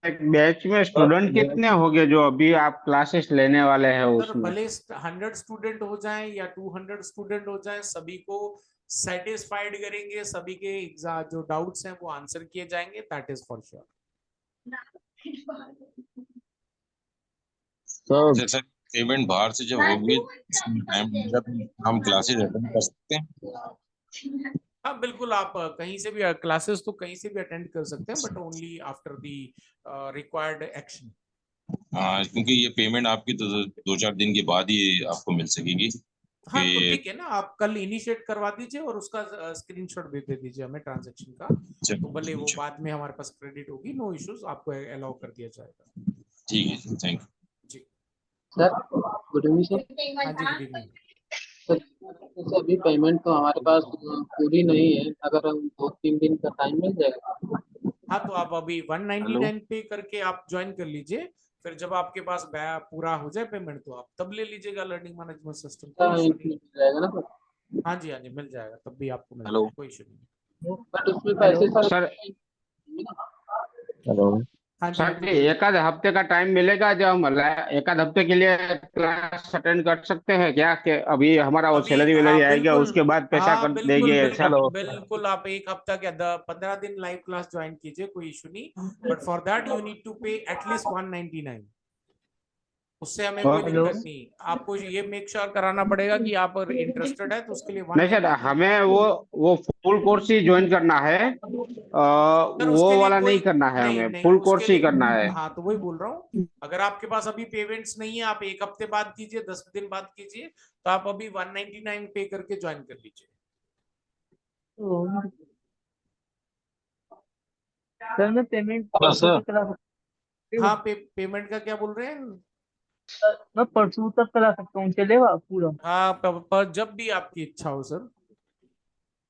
एक बैच में स्टूडेंट कितने हो गए जो अभी आप क्लासेस लेने वाले हैं सर उसमें? भले 100 स्टूडेंट हो जाएं या 200 स्टूडेंट हो जाएं, सभी को सेटिस्फाइड करेंगे, सभी के जो डाउट्स हैं वो आंसर किए जाएंगे, that is for sure. Sir payment बाहर से जब होगी टाइम जब हम क्लासेस अटेंड कर सकते हैं? हाँ बिल्कुल, आप कहीं से भी क्लासेस तो कहीं से भी अटेंड कर सकते हैं, but only after the required action. हाँ, क्योंकि ये पेमेंट आपकी तो 2-4 दिन के बाद ही आपको मिल सकेगी। हाँ तो कि ठीक है ना, आप कल इनिशिएट करवा दीजिए और उसका स्क्रीनशॉट भी दे दीजिए हमें ट्रांजैक्शन का, तो भले वो बाद में हमारे पास क्रेडिट होगी, नो इश्यूज, आपको अलाउ कर दिया जाएगा। ठीक है सर, थैंक यू। जी सर गुड इवनिंग सर। हाँ जी, गुड इवनिंग। सर जैसे अभी पेमेंट तो हमारे पास पूरी नहीं है, अगर हम 2-3 दिन का टाइम मिल जाएगा? हाँ तो आप अभी 199 पे करके आप ज्वाइन कर लीजिए, फिर जब आपके पास पूरा हो जाए पेमेंट तो आप तब ले लीजिएगा लर्निंग मैनेजमेंट सिस्टम। मिल जाएगा ना सर? हाँ जी, हाँ जी, मिल जाएगा, तब भी आपको मिल हेलो। जाएगा, कोई इशू नहीं। बट उसमें पैसे सर हेलो हाँ जी, सर जी, एक आध हफ्ते का टाइम मिलेगा जो हम एक आध हफ्ते के लिए क्लास अटेंड कर सकते हैं क्या? कि अभी हमारा वो अभी सैलरी हाँ वैलरी आएगा बिल्कुल, उसके बाद पैसा हाँ कर बिल्कुल देंगे बिल्कुल ऐसा? बिल्कुल, आप एक हफ्ता के 15 दिन लाइव क्लास ज्वाइन कीजिए, कोई इशू नहीं, but for that you need to pay at least 199, उससे हमें कोई ओके। दिक्कत नहीं। आपको ये मेक श्योर कराना पड़ेगा कि आप इंटरेस्टेड है तो उसके लिए नहीं सर, हमें वो फुल कोर्स ही ज्वाइन करना है, सर वो उसके लिए वाला कोई नहीं करना है, नहीं हमें नहीं फुल उसके कोर्स ही लिए, करना है। हाँ तो वही बोल रहा हूँ, अगर आपके पास अभी पेमेंट्स नहीं है, आप एक हफ्ते बाद कीजिए, 10 दिन बाद कीजिए, तो आप अभी 199 पे करके ज्वाइन कर लीजिए। सर मैं पेमेंट हाँ परसों सर। तक करा सकता हाँ हूँ? पेमेंट का क्या बोल रहे हैं? मैं परसों तक करा सकता हूँ, चलेगा पूरा? हाँ पर जब भी आपकी इच्छा हो सर।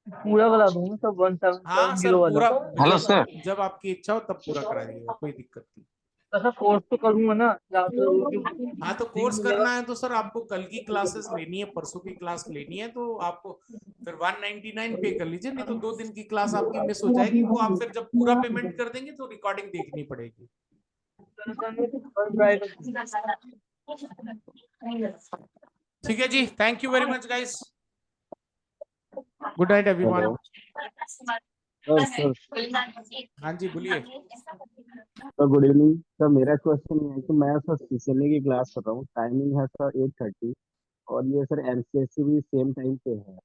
पूरा करा दूंगा सब हाँ 1770 सर वाला। पूरा, जब आपकी इच्छा हो तब पूरा करा दीजिएगा, कोई दिक्कत नहीं। ऐसा कोर्स तो करूंगा ना, हाँ तो कोर्स करना है तो सर आपको कल की क्लासेस लेनी है, परसों की क्लास लेनी है, तो आपको फिर 199 पे कर लीजिए, नहीं तो 2 दिन की क्लास आपकी मिस हो जाएगी, वो आप फिर जब पूरा पेमेंट कर देंगे तो रिकॉर्डिंग देखनी पड़ेगी। ठीक है जी, thank you very much guys, good night everyone. Sir हाँ जी बोलिए। Sir good evening sir. मेरा क्वेश्चन ये है कि मैं सर सीसीएनए की क्लास कर रहा हूँ, टाइमिंग है सर 8:30, और ये सर एमसीएससी भी सेम टाइम पे है।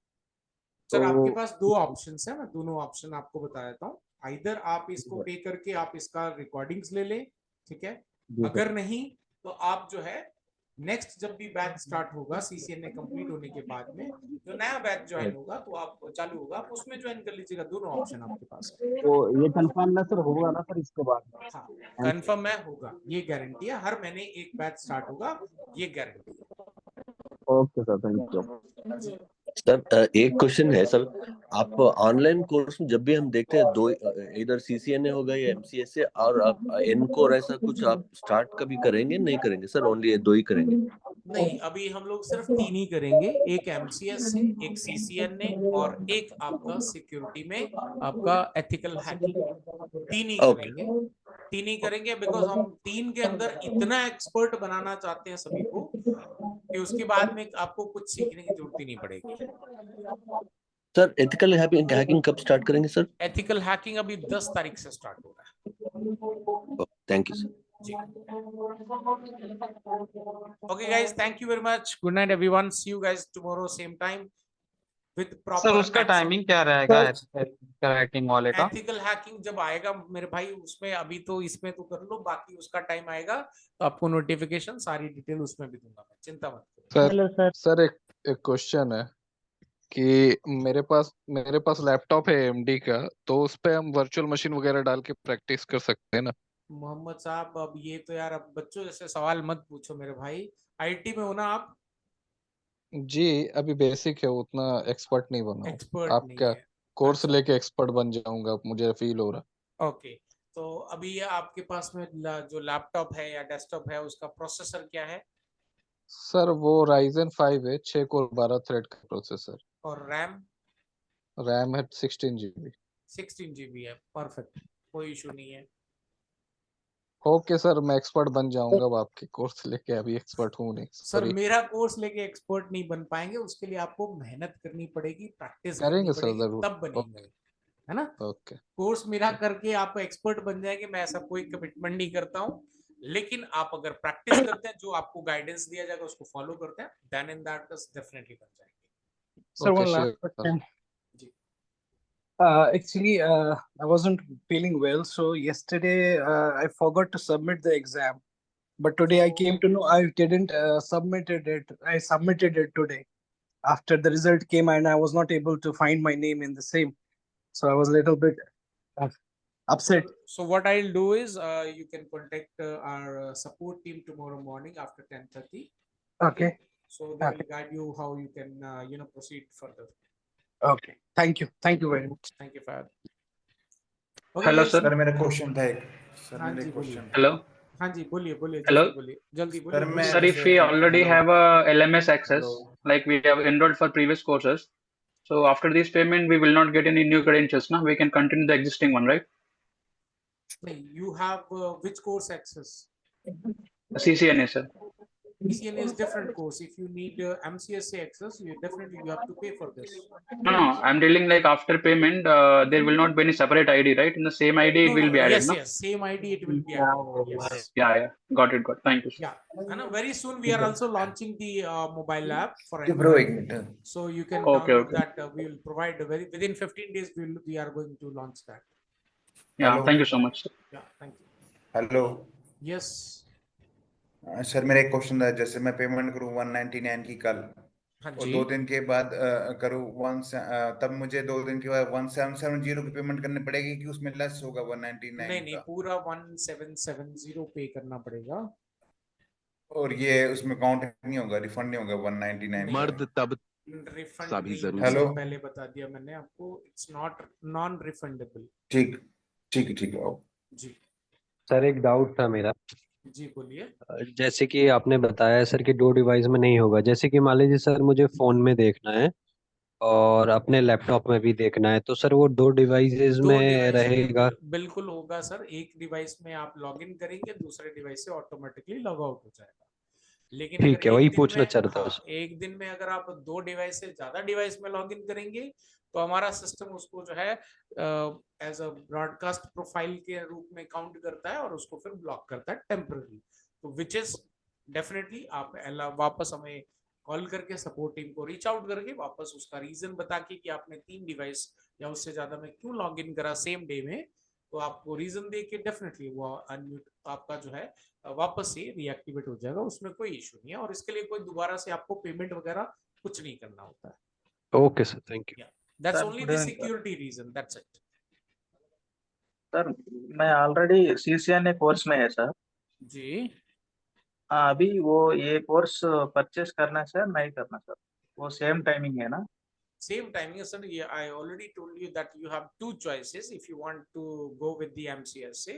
सर आपके तो पास 2 ऑप्शंस है, मैं दोनों ऑप्शन आपको बता देता हूँ। आइदर आप इसको पे करके आप इसका रिकॉर्डिंग्स ले लें, ठीक है, अगर नहीं तो आप जो है नेक्स्ट जब भी बैच स्टार्ट होगा सीसीएनए कंप्लीट होने के बाद में, जो नया बैच ज्वाइन होगा तो आप चालू होगा, आप उसमें ज्वाइन कर लीजिएगा, दोनों ऑप्शन आपके पास है। तो ये कंफर्म ना सर होगा ना सर इसके बाद? हाँ कंफर्म है, होगा, ये गारंटी है, हर महीने एक बैच स्टार्ट होगा, ये गारंटी है। Okay sir, thank you. Sir एक क्वेश्चन है सर, आप ऑनलाइन कोर्स में जब भी हम देखते हैं दो, इधर सीसीएनए होगा या एमसीएस से, और आप एनकोर ऐसा कुछ आप स्टार्ट कभी करेंगे नहीं करेंगे सर? ओनली ये 2 ही करेंगे? नहीं अभी हम लोग सिर्फ 3 ही करेंगे, एक एमसीएस से, एक सीसीएनए और एक आपका सिक्योरिटी में आपका एथिकल हैकिंग, 3 ही करेंगे, 3 ही करेंगे, बिकॉज हम 3 के अंदर इतना एक्सपर्ट बनाना चाहते हैं सभी को कि उसके बाद में आपको कुछ सीखने की जरूरत ही नहीं पड़ेगी। सर एथिकल हैकिंग कब स्टार्ट करेंगे सर? एथिकल हैकिंग अभी 10 तारीख से स्टार्ट हो रहा है। Thank you sir. Okay guys, thank you very much, good night everyone, see you guys tomorrow same time with proper sir उसका टाइमिंग क्या रहेगा हैकिंग वाले का? एथिकल हैकिंग जब आएगा मेरे भाई, उसमें अभी तो इसमें तो कर लो, बाकी उसका टाइम आएगा तो आपको नोटिफिकेशन सारी डिटेल उसमें भी दूंगा मैं, चिंता मत करो। सर एक क्वेश्चन है कि मेरे पास लैपटॉप है एएमडी का, तो उस पे हम वर्चुअल मशीन वगैरह डाल के प्रैक्टिस कर सकते हैं ना? मोहम्मद साहब अब ये तो यार, अब बच्चों जैसे सवाल मत पूछो मेरे भाई, आईटी में हो ना आप? जी अभी बेसिक है, उतना एक्सपर्ट नहीं बना हूँ। एक्सपर्ट आप नहीं क्या है, कोर्स लेके एक्सपर्ट बन जाऊंगा मुझे फील हो रहा। ओके तो अभी ये आपके पास में जो लैपटॉप है या डेस्कटॉप है उसका प्रोसेसर क्या है? सर वो Ryzen 5 है, 6 कोर 12 थ्रेड का प्रोसेसर, और रैम है 16 GB। 16 GB है, परफेक्ट, कोई इशू नहीं है। ओके सर, मैं एक्सपर्ट बन जाऊंगा अब आपके कोर्स लेके, अभी एक्सपर्ट हूँ नहीं। Sir sorry. मेरा कोर्स लेके एक्सपर्ट नहीं बन पाएंगे, उसके लिए आपको मेहनत करनी पड़ेगी, प्रैक्टिस करनी करेंगे सर पड़ेगी, जरूर। तब बनेंगे, है ना? ओके कोर्स मेरा करके आप एक्सपर्ट बन जाएंगे, मैं ऐसा कोई कमिटमेंट नहीं करता हूँ, लेकिन आप अगर प्रैक्टिस करते हैं, जो आपको गाइडेंस दिया जाएगा उसको फॉलो करते हैं, then in that case definitely बन जाएंगे। Sir, one last question. Actually, I wasn't feeling well, so yesterday I forgot to submit the exam. But today I came to know I didn't submitted it. I submitted it today. after the result came and I was not able to find my name in the same. So I was a little bit upset. So what I'll do is you can contact our support team tomorrow morning after 10:30. Okay. So they Okay. will guide you how you can proceed further. Okay. Thank you. Thank you very much. Thank you, Fahad. Hello guys. Sir, sir मेरा क्वेश्चन था एक। सर हाँ मेरा जी, एक बोलिए। क्वेश्चन हेलो हाँ जी, बोलिए बोलिए हेलो जल्दी बोलिए जल्दी बोलिए। सर मैं sir, if जैसे we already hello have a LMS access, hello like we have enrolled for previous courses, so after this payment we will not get any new credentials, no? We can continue the existing one, right? You have which course access? CCNA, sir. CCNA is different course. If you need MCSA access, you definitely you have to pay for this. No, I'm telling like after payment, there will not be any separate ID, right? In the same ID, it will be added, Yes, no? yes, same ID it will be added. Yes. Yeah, got it, got. Thank you, sir. Yeah, and very soon we are also launching the mobile app for bro Android. एक minute. So you can Okay, download okay. that. We will provide within 15 days. We are going to launch that. Yeah, hello thank you so much, sir. Yeah, thank you. Hello Yes. Sir मेरा एक क्वेश्चन था, जैसे मैं पेमेंट करूँ 199 की कल हाँ और जी। 2 दिन के बाद करूँ तब मुझे 2 दिन के बाद 1770 की पेमेंट करनी पड़ेगी कि उसमें लेस होगा 199 नहीं का? पूरा 1770 पे करना पड़ेगा। और ये उसमें काउंट नहीं होगा, रिफंड नहीं होगा 199 का? मर्द तब रिफंड नहीं होगा। हेलो पहले बता दिया मैंने आपको, इट्स नॉट नॉन रिफंडेबल। ठीक ठीक है जी सर एक डाउट था मेरा। जी बोलिए। जैसे कि आपने बताया सर कि 2 डिवाइस में नहीं होगा, जैसे कि मान लीजिए सर मुझे फोन में देखना है और अपने लैपटॉप में भी देखना है, तो सर वो 2 डिवाइसेस दो में डिवाइस रहेगा? बिल्कुल होगा सर। एक डिवाइस में आप लॉगिन करेंगे, दूसरे डिवाइस से ऑटोमेटिकली लॉग आउट हो जाएगा। लेकिन अगर ठीक है, वही एक दिन पूछना में चाह रहा था हाँ, बस। एक दिन में अगर आप 2 डिवाइस से ज्यादा डिवाइस में लॉगिन करेंगे तो हमारा सिस्टम उसको जो है एज अ ब्रॉडकास्ट प्रोफाइल के रूप में काउंट करता है और उसको फिर ब्लॉक करता है टेम्पररी। तो विच इज डेफिनेटली आप वापस हमें कॉल करके सपोर्ट टीम को रीच आउट करके वापस उसका रीजन बता के कि आपने 3 डिवाइस या उससे ज्यादा में क्यों लॉग इन करा सेम डे में, तो आपको रीजन दे के डेफिनेटली वो अनम्यूट आपका जो है वापस से रिएक्टिवेट हो जाएगा। उसमें कोई इशू नहीं है और इसके लिए कोई दोबारा से आपको पेमेंट वगैरह कुछ नहीं करना होता है। Okay sir, thank you. That's sir, only good the evening sir. Security reason, that's it. Sir मैं ऑलरेडी सीसीएनए कोर्स में है सर। जी हाँ, अभी वो ये कोर्स परचेस करना है सर, नहीं करना सर? वो सेम टाइमिंग है ना? Same timing, sir. Yeah, I already told you that you have 2 choices if you want to go with the MCSA.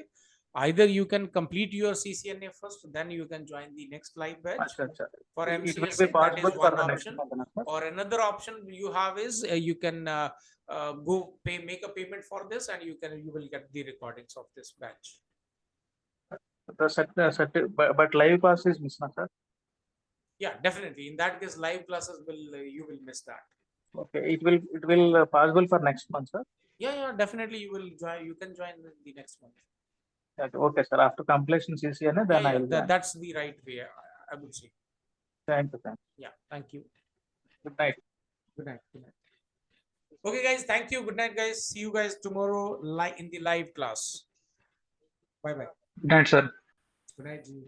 Either you can complete your CCNA first, then you can join the next live batch अच्छा अच्छा, for it will be MCSA. That possible is for one the next option. month ना sir? Or another option you have is you can go make a payment for this, and you will get the recordings of this batch. But live class is missed ना sir? Yeah, definitely. In that case, live classes will you will miss that. Okay, it will possible for next month sir? Yeah, definitely you will join. You can join the next month. Okay sir, after completion CCNA then I will join. That's the right way. I would say. Thank you. Yeah, thank you. Good night. Good night. Good night. Okay, guys. Thank you. Good night, guys. See you guys tomorrow in the live class. Bye bye. Good night, sir. Good night, Ji.